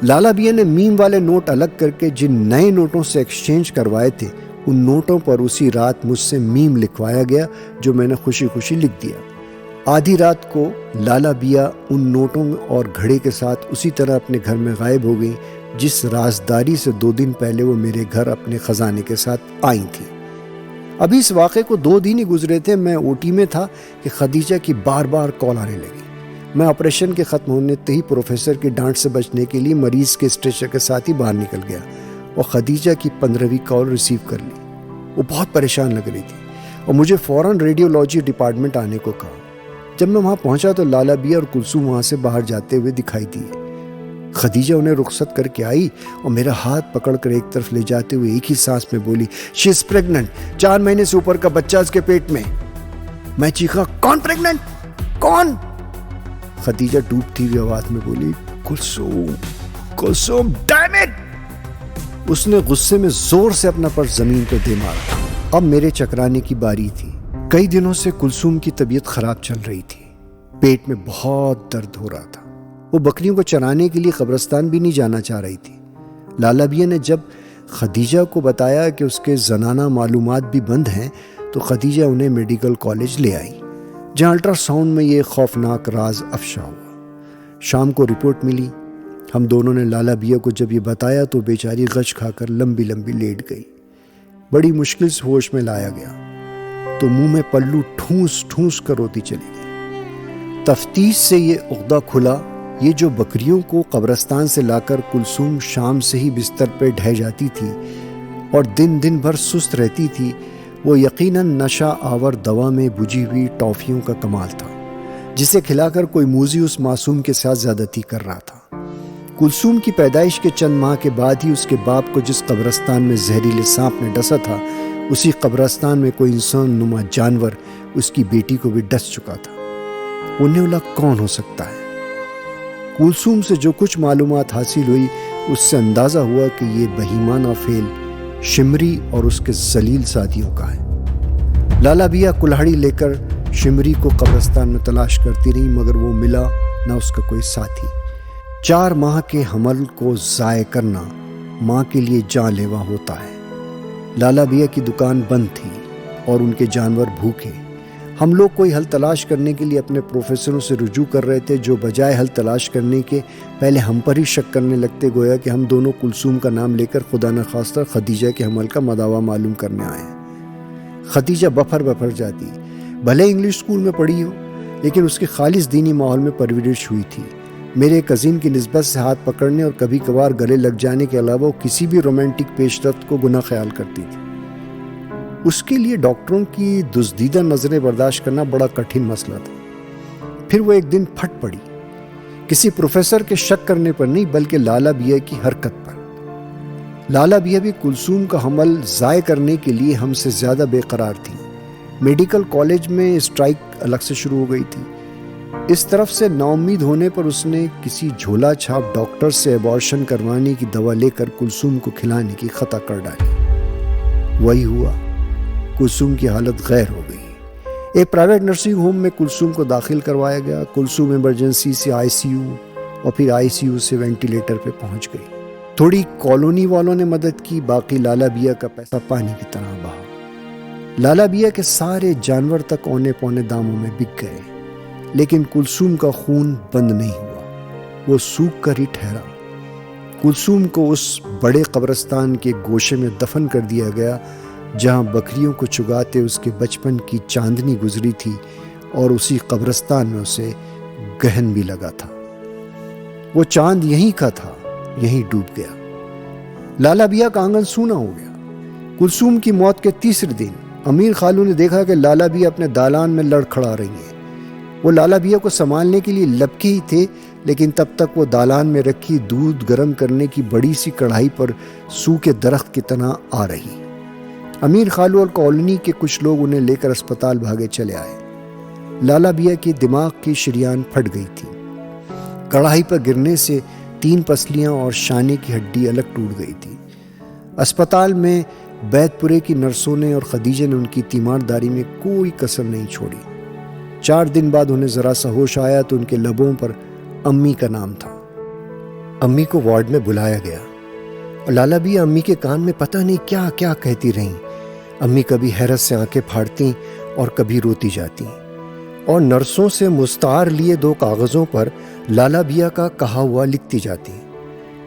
لالا بیا نے میم والے نوٹ الگ کر کے جن نئے نوٹوں سے ایکسچینج کروائے تھے، ان نوٹوں پر اسی رات مجھ سے میم لکھوایا گیا، جو میں نے خوشی خوشی لکھ دیا۔ آدھی رات کو لالا بیا ان نوٹوں اور گھڑے کے ساتھ اسی طرح اپنے گھر میں غائب ہو گئی جس رازداری سے 2 دن پہلے وہ میرے گھر اپنے خزانے کے ساتھ آئی تھی۔ ابھی اس واقعے کو 2 دن ہی گزرے تھے، میں اوٹی میں تھا کہ خدیجہ کی بار بار کال آنے لگی۔ میں آپریشن کے ختم ہونے ہی پروفیسر کی ڈانٹ سے بچنے کے لیے مریض کے اسٹریچر کے ساتھ ہی باہر نکل گیا اور خدیجہ کی 15ویں کال ریسیو کر لی۔ وہ بہت پریشان لگ رہی تھی اور مجھے فوراً ریڈیولوجی ڈپارٹمنٹ آنے کو کہا۔ جب میں وہاں پہنچا تو لالا بیا اور کلثوم وہاں سے باہر جاتے ہوئے دکھائی دیے۔ خدیجہ انہیں رخصت کر کے آئی اور میرا ہاتھ پکڑ کر ایک طرف لے جاتے ہوئے ایک ہی سانس میں بولی، شی از پریگننٹ، 4 مہینے سے اوپر کا بچہ اس کے پیٹ میں۔ میں چیخا، کون پریگننٹ؟ کون؟ خدیجہ ڈوبتی ہوئی آواز میں بولی، کلثوم، کلثوم، ڈیم اٹ! اس نے غصے میں زور سے اپنا پرس زمین پر دے مارا۔ اب میرے چکرانے کی باری تھی۔ کئی دنوں سے کلثوم کی طبیعت خراب چل رہی تھی، پیٹ میں بہت درد ہو رہا تھا۔ وہ بکریوں کو چرانے کے لیے قبرستان بھی نہیں جانا چاہ رہی تھی۔ لالا بیا نے جب خدیجہ کو بتایا کہ اس کے زنانہ معلومات بھی بند ہیں تو خدیجہ انہیں میڈیکل کالج لے آئی، جہاں الٹرا ساؤنڈ میں یہ خوفناک راز افشا ہوا۔ شام کو رپورٹ ملی۔ ہم دونوں نے لالا بیا کو جب یہ بتایا تو بیچاری غش کھا کر لمبی لمبی لیٹ گئی۔ بڑی مشکل سے ہوش میں لایا گیا تو منہ میں پلو ٹھونس ٹھونس کر روتی چلی گئی۔ تفتیش سے یہ عقدہ کھلا، یہ جو بکریوں کو قبرستان سے لا کر کلثوم شام سے ہی بستر پہ ڈھہ جاتی تھی اور دن بھر سست رہتی تھی، وہ یقیناً نشہ آور دوا میں بجھی ہوئی ٹافیوں کا کمال تھا، جسے کھلا کر کوئی موذی اس معصوم کے ساتھ زیادتی کر رہا تھا۔ کلثوم کی پیدائش کے چند ماہ کے بعد ہی اس کے باپ کو جس قبرستان میں زہریلے سانپ نے ڈسا تھا، اسی قبرستان میں کوئی انسان نما جانور اس کی بیٹی کو بھی ڈس چکا تھا۔ وہ نیولا کون ہو سکتا ہے؟ کلثوم سے جو کچھ معلومات حاصل ہوئی، اس سے اندازہ ہوا کہ یہ بہیمانہ فعل شمری اور اس کے ذلیل ساتھیوں کا ہے۔ لالا بیا کلہاڑی لے کر شمری کو قبرستان میں تلاش کرتی رہی، مگر وہ ملا نہ اس کا کوئی ساتھی۔ 4 ماہ کے حمل کو ضائع کرنا ماں کے لیے جان لیوا ہوتا ہے۔ لالا بیا کی دکان بند تھی اور ان کے جانور بھوکے۔ ہم لوگ کوئی حل تلاش کرنے کے لیے اپنے پروفیسروں سے رجوع کر رہے تھے، جو بجائے حل تلاش کرنے کے پہلے ہم پر ہی شک کرنے لگتے، گویا کہ ہم دونوں کلثوم کا نام لے کر خدا نخواستہ خدیجہ کے حمل کا مداوع معلوم کرنے آئے ہیں۔ خدیجہ بفر جاتی، بھلے انگلش اسکول میں پڑھی ہو، لیکن اس کی خالص دینی ماحول میں پرورش ہوئی تھی۔ میرے کزن کی نسبت سے ہاتھ پکڑنے اور کبھی کبھار گلے لگ جانے کے علاوہ وہ کسی بھی رومانٹک پیش رفت کو گناہ خیال کرتی تھی۔ اس کے لیے ڈاکٹروں کی دزدیدہ نظریں برداشت کرنا بڑا کٹھن مسئلہ تھا۔ پھر وہ ایک دن پھٹ پڑی، کسی پروفیسر کے شک کرنے پر نہیں بلکہ لالا بیا کی حرکت پر۔ لالا بیا بھی کلثوم کا حمل ضائع کرنے کے لیے ہم سے زیادہ بے قرار تھی۔ میڈیکل کالج میں اسٹرائک الگ سے شروع ہو گئی تھی۔ اس طرف سے نا امید ہونے پر اس نے کسی جھولا چھاپ ڈاکٹر سے ایبارشن کروانے کی دوا لے کر کلثوم کو کھلانے کی خطا کر ڈالی۔ وہی ہوا، کلثوم کی حالت غیر ہو گئی۔ ایک پرائیویٹ نرسنگ ہوم میں کلثوم کو داخل کروایا گیا۔ کلثوم ایمرجنسی سے ICU اور پھر ICU سے وینٹیلیٹر پہ پہنچ گئی۔ تھوڑی کالونی والوں نے مدد کی، باقی لالا بیا کا پیسہ پانی کی طرح بہا۔ لالا بیا کے سارے جانور تک اونے پونے داموں میں بک گئے، لیکن کلثوم کا خون بند نہیں ہوا، وہ سوکھ کر ہی ٹھہرا۔ کلثوم کو اس بڑے قبرستان کے گوشے میں دفن کر دیا گیا جہاں بکریوں کو چگاتے اس کے بچپن کی چاندنی گزری تھی، اور اسی قبرستان میں اسے گہن بھی لگا تھا۔ وہ چاند یہیں کا تھا، یہیں ڈوب گیا۔ لالا بیا کا آنگن سونا ہو گیا۔ کلثوم کی موت کے تیسرے دن امیر خالو نے دیکھا کہ لالا بیا اپنے دالان میں لڑکھڑا رہی ہیں۔ وہ لالا بیا کو سنبھالنے کے لیے لپکے ہی تھے، لیکن تب تک وہ دالان میں رکھی دودھ گرم کرنے کی بڑی سی کڑھائی پر سوکھے درخت کی طرح آ رہی۔ امیر خالو اور کالونی کے کچھ لوگ انہیں لے کر اسپتال بھاگے چلے آئے۔ لالا بیا کی دماغ کی شریان پھٹ گئی تھی۔ کڑھائی پر گرنے سے 3 پسلیاں اور شانے کی ہڈی الگ ٹوٹ گئی تھی۔ اسپتال میں بیت پورے کی نرسوں نے اور خدیجہ نے ان کی تیمارداری میں کوئی کسر نہیں چھوڑی۔ 4 دن بعد انہیں ذرا سا ہوش آیا تو ان کے لبوں پر امی کا نام تھا۔ امی کو وارڈ میں بلایا گیا اور لالا بیا امی کے کان میں پتہ نہیں کیا کیا کہتی رہیں۔ امی کبھی حیرت سے آنکھیں پھاڑتی اور کبھی روتی جاتی، اور نرسوں سے مستعار لیے 2 کاغذوں پر لالا بیا کا کہا ہوا لکھتی جاتی۔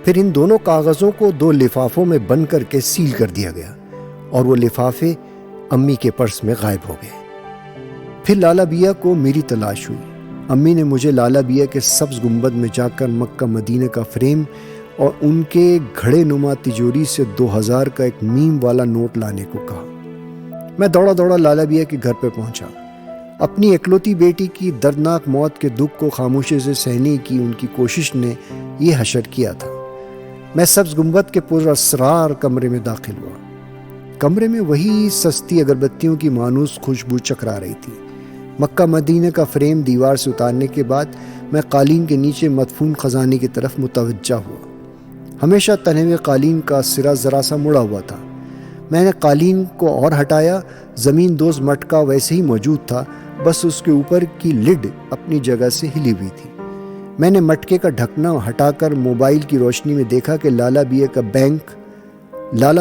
پھر ان دونوں کاغذوں کو 2 لفافوں میں بند کر کے سیل کر دیا گیا، اور وہ لفافے امی کے پرس میں غائب ہو گئے۔ پھر لالا بیا کو میری تلاش ہوئی۔ امی نے مجھے لالا بیا کے سبز گنبد میں جا کر مکہ مدینہ کا فریم اور ان کے گھڑے نما تجوری سے 2000 کا ایک میم والا نوٹ لانے کو کہا۔ میں دوڑا دوڑا لالا بیا کے گھر پہ پہنچا۔ اپنی اکلوتی بیٹی کی دردناک موت کے دکھ کو خاموشی سے سہنے کی ان کی کوشش نے یہ حشر کیا تھا۔ میں سبز گنبد کے پر اسرار کمرے میں داخل ہوا۔ کمرے میں وہی سستی اگربتیوں کی مانوس خوشبو چکرا رہی تھی۔ مکہ مدینہ کا فریم دیوار سے اتارنے کے بعد میں قالین کے نیچے مدفون خزانے کی طرف متوجہ ہوا۔ ہمیشہ تنے ہوئے قالین کا سرا ذرا سا مڑا ہوا تھا۔ میں نے قالین کو اور ہٹایا، زمین دوز مٹکا ویسے ہی موجود تھا، بس اس کے اوپر کی لڈ اپنی جگہ سے ہلی ہوئی تھی۔ میں نے مٹکے کا ڈھکنا ہٹا کر موبائل کی روشنی میں دیکھا کہ لالا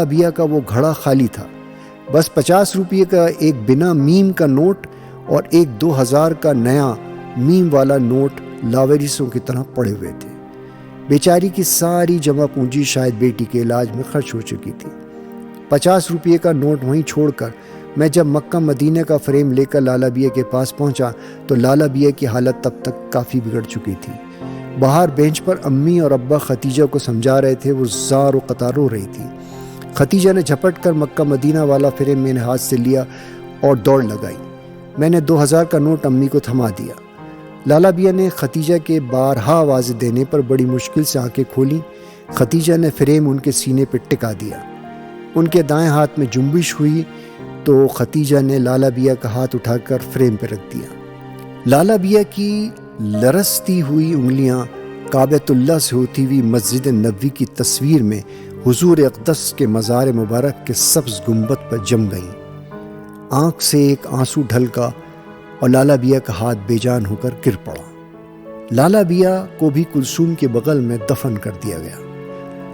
بیا کا وہ گھڑا خالی تھا۔ بس 50 روپے کا ایک بنا میم کا نوٹ اور ایک 2000 کا نیا میم والا نوٹ لاوریسوں کی طرح پڑے ہوئے تھے۔ بیچاری کی ساری جمع پونجی شاید بیٹی کے علاج میں خرچ ہو چکی تھی۔ 50 روپے کا نوٹ وہیں چھوڑ کر میں جب مکہ مدینہ کا فریم لے کر لالا بیا کے پاس پہنچا تو لالا بیا کی حالت تب تک کافی بگڑ چکی تھی۔ باہر بینچ پر امی اور ابا ختیجہ کو سمجھا رہے تھے، وہ زار و قطار رو رہی تھی۔ ختیجہ نے جھپٹ کر مکہ مدینہ والا فریم میرے ہاتھ سے لیا اور دوڑ لگائی۔ میں نے 2000 کا نوٹ امی کو تھما دیا۔ لالا بیا نے ختیجہ کے بارہا آوازیں دینے پر بڑی مشکل سے آنکھیں کھولیں۔ ختیجہ نے فریم ان کے سینے پہ ٹکا دیا۔ ان کے دائیں ہاتھ میں جنبش ہوئی تو ختیجہ نے لالا بیا کا ہاتھ اٹھا کر فریم پہ رکھ دیا۔ لالا بیا کی لرزتی ہوئی انگلیاں کعبۃ اللہ سے ہوتی ہوئی مسجد نبوی کی تصویر میں حضور اقدس کے مزار مبارک کے سبز گنبد پر جم گئیں۔ آنکھ سے ایک آنسو ڈھلکا اور لالا بیا کا ہاتھ بے جان ہو کر گر پڑا۔ لالا بیا کو بھی کلثوم کے بغل میں دفن کر دیا گیا۔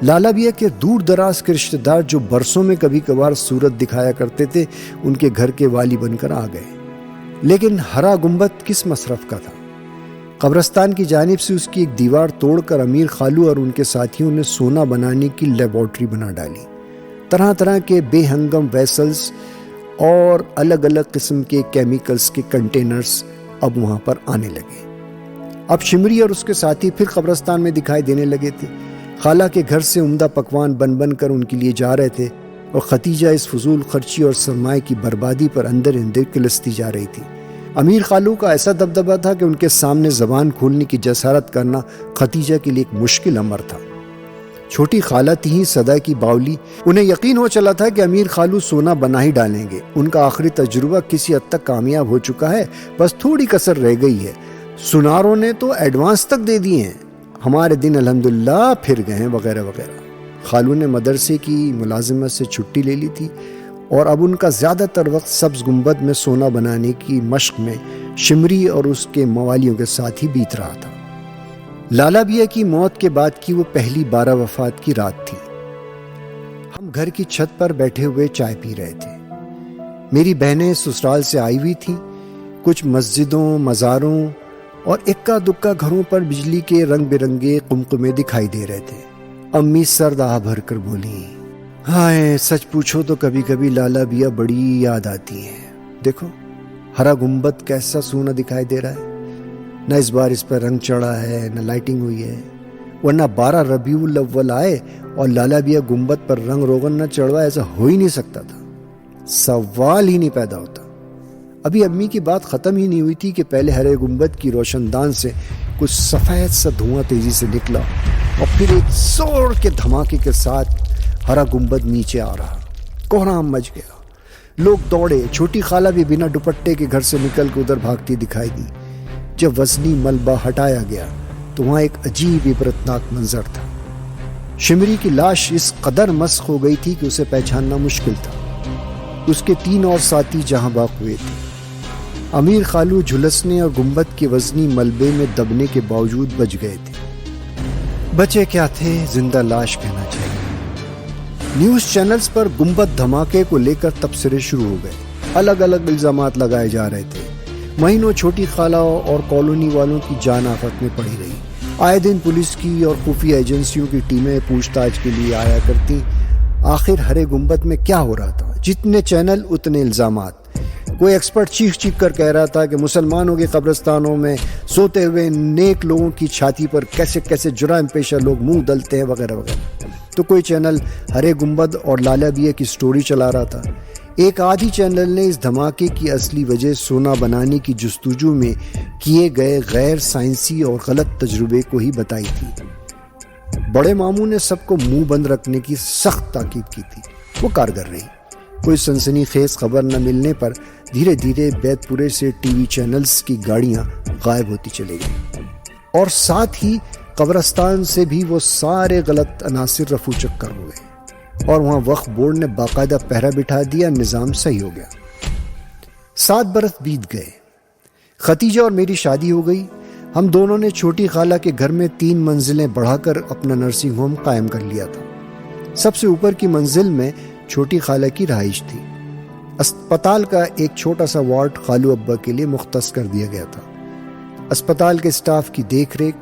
لالا بیا کے دور دراز کے رشتہ دار جو برسوں میں کبھی کبھار صورت دکھایا کرتے تھے، ان کے گھر کے والی بن کر آ گئے۔ لیکن ہرا گنبد کس مصرف کا تھا؟ قبرستان کی جانب سے اس کی ایک دیوار توڑ کر امیر خالو اور ان کے ساتھیوں نے سونا بنانے کی لیبارٹری بنا ڈالی۔ طرح طرح کے بے ہنگم ویسلز اور الگ الگ قسم کے کیمیکلز کے کنٹینرز اب وہاں پر آنے لگے۔ اب شمری اور اس کے ساتھی پھر قبرستان میں دکھائی دینے لگے تھے۔ خالہ کے گھر سے عمدہ پکوان بن بن کر ان کے لیے جا رہے تھے، اور ختیجہ اس فضول خرچی اور سرمایہ کی بربادی پر اندر اندر کلستی جا رہی تھی۔ امیر خالو کا ایسا دبدبہ تھا کہ ان کے سامنے زبان کھولنے کی جسارت کرنا ختیجہ کے لیے ایک مشکل امر تھا۔ چھوٹی خالہ تھی ہی صدا کی باولی، انہیں یقین ہو چلا تھا کہ امیر خالو سونا بنا ہی ڈالیں گے۔ ان کا آخری تجربہ کسی حد تک کامیاب ہو چکا ہے، بس تھوڑی کسر رہ گئی ہے۔ سناروں نے تو ایڈوانس تک دے دیے ہیں، ہمارے دن الحمدللہ پھر گئے ہیں وغیرہ وغیرہ۔ خالو نے مدرسے کی ملازمت سے چھٹی لے لی تھی اور اب ان کا زیادہ تر وقت سبز گنبد میں سونا بنانے کی مشق میں شمری اور اس کے موالیوں کے ساتھ ہی بیت رہا تھا۔ لالا بیا کی موت کے بعد کی وہ پہلی 12 وفات کی رات تھی۔ ہم گھر کی چھت پر بیٹھے ہوئے چائے پی رہے تھے۔ میری بہنیں سسرال سے آئی ہوئی تھیں۔ کچھ مسجدوں، مزاروں اور اکا دکا گھروں پر بجلی کے رنگ برنگے قمقمے دکھائی دے رہے تھے۔ امی سر آہ بھر کر بولی، ہائے سچ پوچھو تو کبھی کبھی لالا بیا بڑی یاد آتی ہے۔ دیکھو ہرا گنبد کیسا سونا دکھائی دے رہا ہے، نہ اس بار اس پر رنگ چڑھا ہے نہ لائٹنگ ہوئی ہے، ورنہ 12 ربیع الاول آئے اور لالا بیا گنبد پر رنگ روغن نہ چڑھوا، ایسا ہو ہی نہیں سکتا تھا، سوال ہی نہیں پیدا ہوتا۔ ابھی امی کی بات ختم ہی نہیں ہوئی تھی کہ پہلے ہرے گنبد کی روشن دان سے کچھ سفید سا دھواں تیزی سے نکلا اور پھر ایک زور کے دھماکے کے ساتھ ہرا گنبد نیچے آ رہا۔ کوہرام مچ گیا، لوگ دوڑے۔ چھوٹی خالہ بھی بنا دوپٹے کے گھر سے نکل کے ادھر بھاگتی دکھائی دی۔ جب وزنی ملبہ ہٹایا گیا تو وہاں ایک عجیب عبرتناک منظر تھا۔ شمری کی لاش اس قدر مسخ ہو گئی تھی کہ اسے پہچاننا مشکل تھا۔ اس کے 3 اور ساتھی جہاں باق ہوئے تھے۔ امیر خالو جھلسنے اور گنبد کے وزنی ملبے میں دبنے کے باوجود بچ گئے تھے۔ بچے کیا تھے، زندہ لاش کہنا چاہیے۔ نیوز چینلز پر گنبد دھماکے کو لے کر تبصرے شروع ہو گئے۔ الگ الگ الزامات لگائے جا رہے تھے۔ مہینوں چھوٹی خالہ اور کالونی والوں کی جان آفت میں پڑی رہی۔ آئے دن پولیس کی اور خفیہ ایجنسیوں کی ٹیمیں پوچھ تاچھ کے لیے آیا کرتی۔ آخر ہرے گنبد میں کیا ہو رہا تھا؟ جتنے چینل اتنے الزامات۔ کوئی ایکسپرٹ چیخ چیخ کر کہہ رہا تھا کہ مسلمانوں کے قبرستانوں میں سوتے ہوئے نیک لوگوں کی چھاتی پر کیسے کیسے جرائم پیشہ لوگ منہ ڈلتے ہیں وغیرہ وغیرہ۔ تو کوئی چینل ہرے گنبد اور لالا بیا کی سٹوری چلا رہا تھا۔ ایک آدھی چینل نے اس دھماکے کی اصلی وجہ سونا بنانے کی جستجو میں کیے گئے غیر سائنسی اور غلط تجربے کو ہی بتائی تھی۔ بڑے ماموں نے سب کو منہ بند رکھنے کی سخت تاکید کی تھی، وہ کارگر رہی۔ کوئی سنسنی خیز خبر نہ ملنے پر دھیرے دھیرے بیت پورے سے ٹی وی چینلز کی گاڑیاں غائب ہوتی چلی گئیں، اور ساتھ ہی قبرستان سے بھی وہ سارے غلط عناصر رفو چکر ہو گئے، اور وہاں وقف بورڈ نے باقاعدہ پہرا بٹھا دیا، نظام صحیح ہو گیا۔ 7 برس بیت گئے۔ ختیجہ اور میری شادی ہو گئی۔ ہم دونوں نے چھوٹی خالہ کے گھر میں 3 منزلیں بڑھا کر اپنا نرسنگ ہوم قائم کر لیا تھا۔ سب سے اوپر کی منزل میں چھوٹی خالہ کی رہائش تھی۔ اسپتال کا ایک چھوٹا سا وارڈ خالو ابا کے لیے مختص کر دیا گیا تھا۔ اسپتال کے اسٹاف کی دیکھ ریکھ،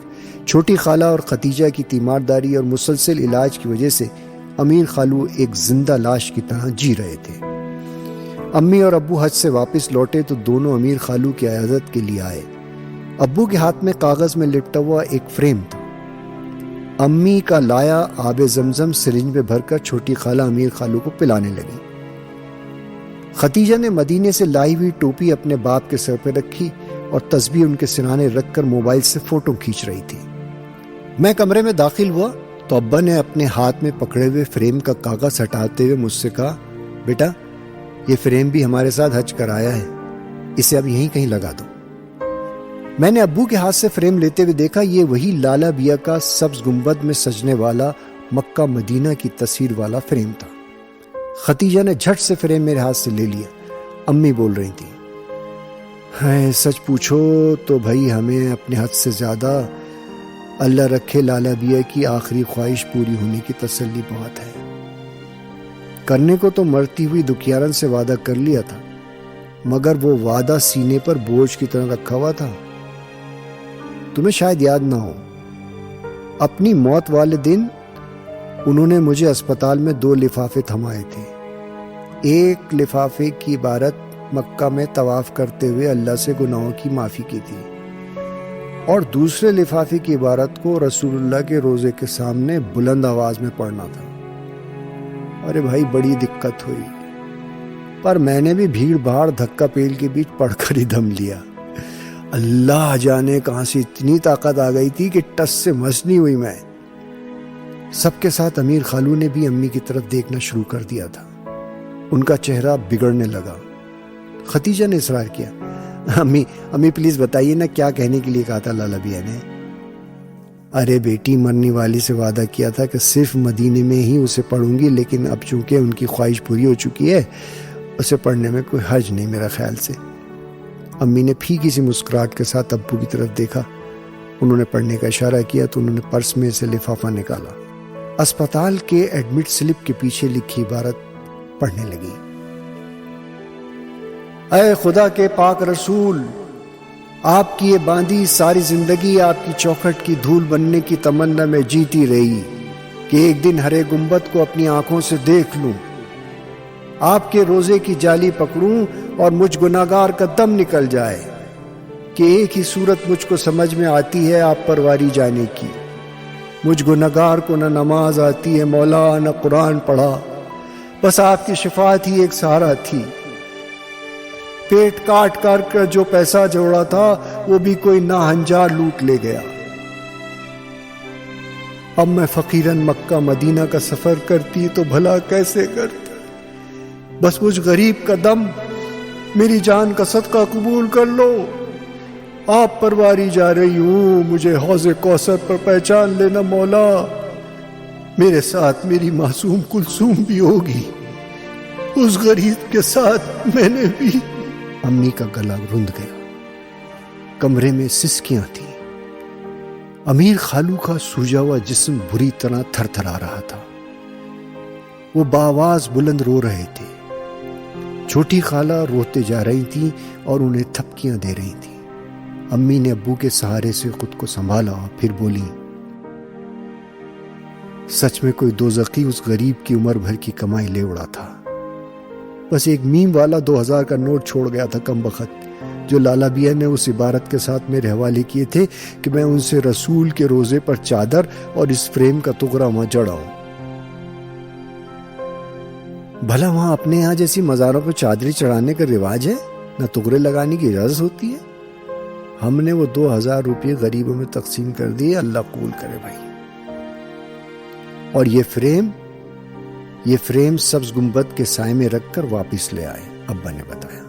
چھوٹی خالہ اور ختیجہ کی تیمارداری اور مسلسل علاج کی وجہ سے امیر خالو ایک زندہ لاش کی طرح جی رہے تھے۔ امی اور ابو حج سے واپس لوٹے تو دونوں امیر خالو کی عیادت کے لیے آئے۔ ابو کے ہاتھ میں کاغذ میں لپٹا ہوا ایک فریم تھا۔ امی کا لایا آب زمزم سرنج میں بھر کر چھوٹی خالہ امیر خالو کو پلانے لگی۔ ختیجہ نے مدینے سے لائی ہوئی ٹوپی اپنے باپ کے سر پہ رکھی اور تسبیح ان کے سرانے رکھ کر موبائل سے فوٹو کھینچ رہی تھی۔ میں کمرے میں داخل ہوا تو ابا نے اپنے ہاتھ میں پکڑے ہوئے فریم کا کاغذ ہٹاتے ہوئے مجھ سے کہا، بیٹا یہ فریم بھی ہمارے ساتھ حج کر آیا ہے، اسے اب یہیں کہیں لگا دو۔ میں نے ابو کے ہاتھ سے فریم لیتے ہوئے دیکھا، یہ وہی لالا بیا کا سبز گنبد میں سجنے والا مکہ مدینہ کی تصویر والا فریم تھا۔ ختیجہ نے جھٹ سے فریم میرے ہاتھ سے لے لیا۔ امی بول رہی تھی، ہے سچ پوچھو تو بھائی ہمیں اپنے حد سے زیادہ اللہ رکھے لالا بیا کی آخری خواہش پوری ہونے کی تسلی بہت ہے۔ کرنے کو تو مرتی ہوئی دکھیارن سے وعدہ کر لیا تھا، مگر وہ وعدہ سینے پر بوجھ کی طرح رکھا ہوا تھا۔ تمہیں شاید یاد نہ ہو، اپنی موت والے دن انہوں نے مجھے اسپتال میں 2 لفافے تھمائے تھے۔ ایک لفافے کی عبارت مکہ میں طواف کرتے ہوئے اللہ سے گناہوں کی معافی کی تھی، اور دوسرے لفافے کی عبارت کو رسول اللہ کے روزے کے سامنے بلند آواز میں پڑھنا تھا۔ ارے بھائی بڑی دقت ہوئی، پر میں نے بھی بھیڑ بھاڑ دھکا پیل کے بیچ پڑھ کر ہی دم لیا۔ اللہ جانے کہاں سے اتنی طاقت آ گئی تھی کہ ٹس سے مس نہیں ہوئی میں۔ سب کے ساتھ امیر خالو نے بھی امی کی طرف دیکھنا شروع کر دیا تھا۔ ان کا چہرہ بگڑنے لگا۔ ختیجہ نے اصرار کیا، امی پلیز بتائیے نا کیا کہنے کے لیے کہا تھا لالا بیا نے۔ ارے بیٹی، مرنے والی سے وعدہ کیا تھا کہ صرف مدینے میں ہی اسے پڑھوں گی، لیکن اب چونکہ ان کی خواہش پوری ہو چکی ہے اسے پڑھنے میں کوئی حرج نہیں میرا خیال سے۔ امی نے پھیکی سی مسکراہٹ کے ساتھ ابو کی طرف دیکھا۔ انہوں نے پڑھنے کا اشارہ کیا تو انہوں نے پرس میں سے لفافہ نکالا۔ اسپتال کے ایڈمٹ سلپ کے پیچھے لکھی عبارت پڑھنے لگی۔ اے خدا کے پاک رسول، آپ کی یہ باندھی ساری زندگی آپ کی چوکھٹ کی دھول بننے کی تمنا میں جیتی رہی کہ ایک دن ہرے گنبد کو اپنی آنکھوں سے دیکھ لوں، آپ کے روزے کی جالی پکڑوں اور مجھ گناہگار کا دم نکل جائے کہ ایک ہی صورت مجھ کو سمجھ میں آتی ہے آپ پرواری جانے کی۔ مجھ گناہگار کو نہ نماز آتی ہے مولا، نہ قرآن پڑھا، بس آپ کی شفاعت ہی ایک سہارا تھی۔ پیٹ کاٹ کر جو پیسہ جوڑا تھا وہ بھی کوئی ناہنجار لوٹ لے گیا۔ اب میں فقیراً مکہ مدینہ کا سفر کرتی تو بھلا کیسے کرتی؟ بس مجھ غریب کا دم، میری جان کا صدقہ قبول کر لو۔ آپ پرواری جا رہی ہوں، مجھے حوض کوثر پر پہچان لینا مولا۔ میرے ساتھ میری معصوم کلثوم بھی ہوگی، اس غریب کے ساتھ میں نے بھی۔ امی کا گلا رند گیا، کمرے میں سسکیاں تھیں۔ امیر خالو کا سوجا ہوا جسم بری طرح تھر تھرا رہا تھا۔ وہ بآواز بلند رو رہے تھے۔ چھوٹی خالہ روتے جا رہی تھیں اور انہیں تھپکیاں دے رہی تھیں۔ امی نے ابو کے سہارے سے خود کو سنبھالا، پھر بولی، سچ میں کوئی دوزخی اس غریب کی عمر بھر کی کمائی لے اڑا تھا۔ بس ایک میم والا 2000 کا نوٹ چھوڑ گیا تھا کم بخت، جو لالا بیا نے اس عبارت کے ساتھ میرے حوالے کیے تھے کہ میں ان سے رسول کے روزے پر چادر اور اس فریم کا ٹکڑا وہاں جڑاؤں۔ بھلا وہاں اپنے یہاں جیسی مزاروں پر چادری چڑھانے کا رواج ہے؟ نہ ٹکڑے لگانے کی اجازت ہوتی ہے؟ ہم نے وہ 2000 روپے غریبوں میں تقسیم کر دیے، اللہ قبول کرے بھائی۔ اور یہ فریم سبز گنبد کے سائے میں رکھ کر واپس لے آئے، ابا نے بتایا۔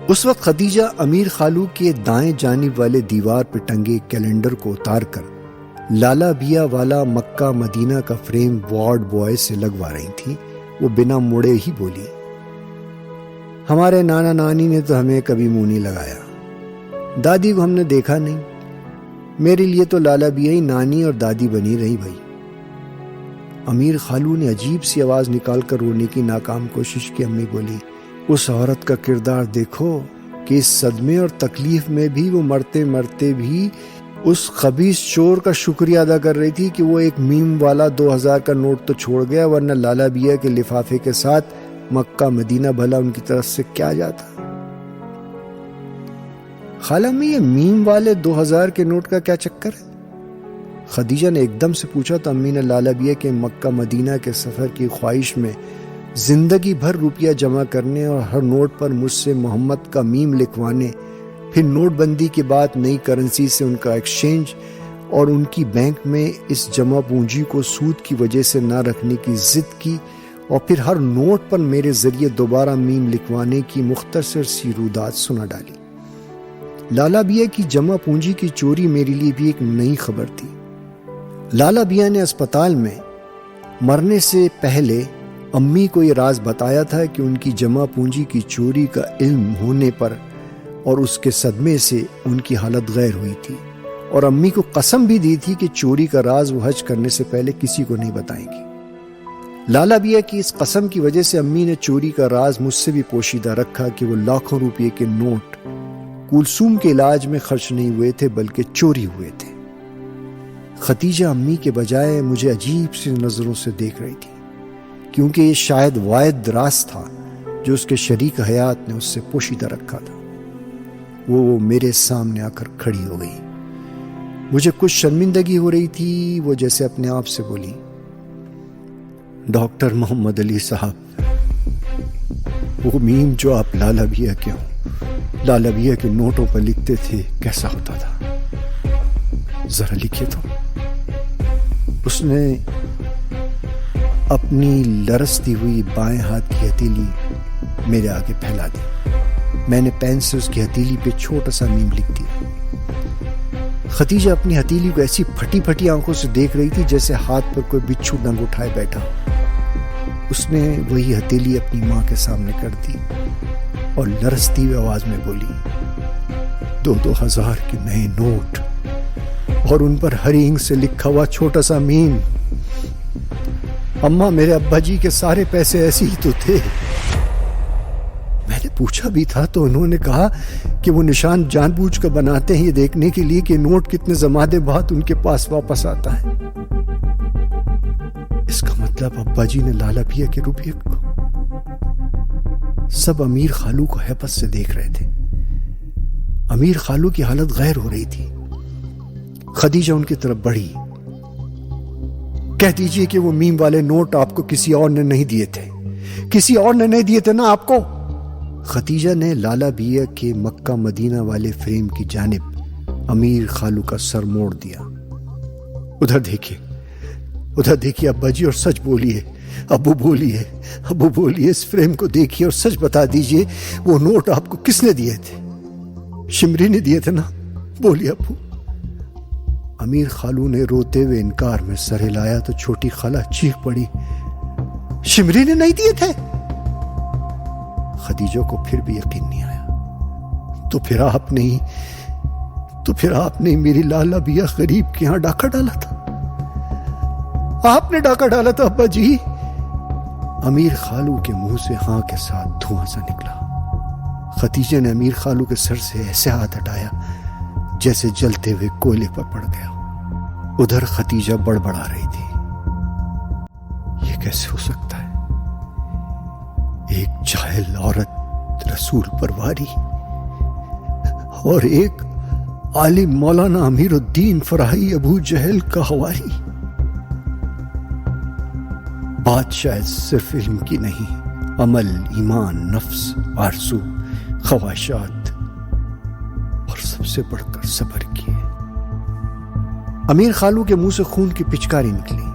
اس وقت خدیجہ امیر خالو کے دائیں جانب والے دیوار پہ ٹنگے کیلنڈر کو اتار کر لالا بیا والا مکہ مدینہ کا فریم وارڈ بوائے سے لگوا رہی تھی۔ وہ بنا مڑے ہی بولی، ہمارے نانا نانی نے تو ہمیں کبھی منہ نہیں لگایا، دادی کو ہم نے دیکھا نہیں، میرے لیے تو لالا بیا ہی نانی اور دادی بنی رہی بھائی۔ امیر خالو نے عجیب سی آواز نکال کر رونے کی ناکام کوشش کی۔ امی بولی، اس عورت کا کردار دیکھو کہ اس صدمے اور تکلیف میں بھی وہ مرتے مرتے بھی اس خبیث چور کا شکریہ ادا کر رہی تھی کہ وہ ایک میم والا 2000 کا نوٹ تو چھوڑ گیا، ورنہ لالا بیا کے لفافے کے ساتھ مکہ مدینہ بھلا ان کی طرف سے کیا جاتا۔ خالہ میں یہ میم والے 2000 کے نوٹ کا کیا چکر ہے؟ خدیجہ نے ایک دم سے پوچھا تو امی نے لالا بیا کے مکہ مدینہ کے سفر کی خواہش میں زندگی بھر روپیہ جمع کرنے اور ہر نوٹ پر مجھ سے محمد کا میم لکھوانے، پھر نوٹ بندی کے بعد نئی کرنسی سے ان کا ایکسچینج اور ان کی بینک میں اس جمع پونجی کو سود کی وجہ سے نہ رکھنے کی ضد کی، اور پھر ہر نوٹ پر میرے ذریعے دوبارہ میم لکھوانے کی مختصر سی رودات سنا ڈالی۔ لالا بیا کی جمع پونجی کی چوری میرے لیے بھی ایک نئی خبر تھی۔ لالا بیا نے اسپتال میں مرنے سے پہلے امی کو یہ راز بتایا تھا کہ ان کی جمع پونجی کی چوری کا علم ہونے پر اور اس کے صدمے سے ان کی حالت غیر ہوئی تھی، اور امی کو قسم بھی دی تھی کہ چوری کا راز وہ حج کرنے سے پہلے کسی کو نہیں بتائیں گی۔ لالا بیا کی اس قسم کی وجہ سے امی نے چوری کا راز مجھ سے بھی پوشیدہ رکھا کہ وہ لاکھوں روپے کے نوٹ کلثوم کے علاج میں خرچ نہیں ہوئے تھے بلکہ چوری ہوئے تھے۔ خدیجہ امی کے بجائے مجھے عجیب سی نظروں سے دیکھ رہی تھی، کیونکہ یہ شاید واحد راز تھا جو اس کے شریک حیات نے اس سے پوشیدہ رکھا تھا۔ وہ میرے سامنے آ کر کھڑی ہو گئی۔ مجھے کچھ شرمندگی ہو رہی تھی۔ وہ جیسے اپنے آپ سے بولی، ڈاکٹر محمد علی صاحب، وہ میم جو آپ لالا بیا کے لالا بیا کے نوٹوں پر لکھتے تھے کیسا ہوتا تھا؟ ذرا لکھے تو۔ اس نے اپنی لرزتی ہوئی بائیں ہاتھ کی ہتھیلی میرے آگے پھیلا دی۔ میں نے پین سے اس کی ہتھیلی پہ چھوٹا سا میم لکھ دیا۔ خدیجہ اپنی ہتھیلی کو ایسی پھٹی پھٹی آنکھوں سے دیکھ رہی تھی جیسے ہاتھ پر کوئی بچھو ڈنگ اٹھائے بیٹھا. اس نے وہی ہتھیلی اپنی ماں کے سامنے کر دی اور لرزتی ہوئی آواز میں بولی, 2,000 کے نئے نوٹ اور ان پر ہری انک سے لکھا ہوا چھوٹا سا میم. اماں, میرے ابا جی کے سارے پیسے ایسے ہی تو تھے. میں نے پوچھا بھی تھا تو انہوں نے کہا کہ وہ نشان جان بوجھ کر بناتے ہیں یہ دیکھنے کے لیے کہ نوٹ کتنے زمانے بعد ان کے پاس واپس آتا ہے. اس کا مطلب ابا جی نے لالا بھیا کے روپیے کو. سب امیر خالو کو حیبت سے دیکھ رہے تھے. امیر خالو کی حالت غیر ہو رہی تھی. خدیجہ ان کی طرف بڑھی. کہہ دیجئے کہ وہ میم والے نوٹ آپ کو کسی اور نے نہیں دیے تھے. کسی اور نے نہیں دیے تھے نا آپ کو. خدیجہ نے لالا بھیا کے مکہ مدینہ والے فریم کی جانب امیر خالو کا سر موڑ دیا. ادھر دیکھیے ابا جی اور سچ بولیے. ابو بولیے اس فریم کو دیکھیے اور سچ بتا دیجئے وہ نوٹ آپ کو کس نے دیے تھے؟ شمری نے دیے تھے نا؟ بولیے ابو. امیر خالو نے روتے ہوئے انکار میں سر ہلایا تو چھوٹی خالہ چیخ پڑی, شمری نے نہیں دیے تھے؟ خدیجہ کو پھر بھی یقین نہیں آیا. تو پھر آپ نے میری لالا بیا غریب کے ہاں ڈاکہ ڈالا تھا. آپ نے ڈاکہ ڈالا تھا ابا جی. امیر خالو کے منہ سے ہاں کے ساتھ دھواں سا نکلا. خدیجہ نے امیر خالو کے سر سے ایسے ہاتھ ہٹایا جیسے جلتے ہوئے کوئلے پر پڑ گیا. ادھر خدیجہ بڑبڑا رہی تھی, یہ کیسے ہو سکتا ہے؟ ایک جاہل عورت رسول پر واری اور ایک عالم مولانا امیر الدین فراہی ابو جہل کا ہواری. بات شاید صرف علم کی نہیں, عمل, ایمان, نفس, آرزو, خواہشات اور سب سے بڑھ کر صبر کی ہے. امیر خالو کے منہ سے خون کی پچکاری نکلی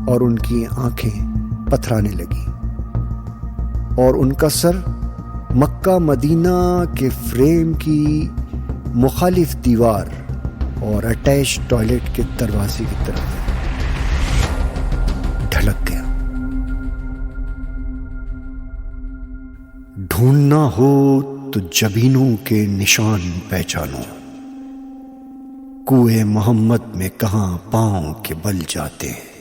اور ان کی آنکھیں پتھرانے لگی اور ان کا سر مکہ مدینہ کے فریم کی مخالف دیوار اور اٹیچ ٹوائلٹ کے دروازے کی طرف ڈھلک گیا. ڈھونڈنا ہو تو جبینوں کے نشان پہچانو, کوئے محمد میں کہاں پاؤں کے بل جاتے ہیں.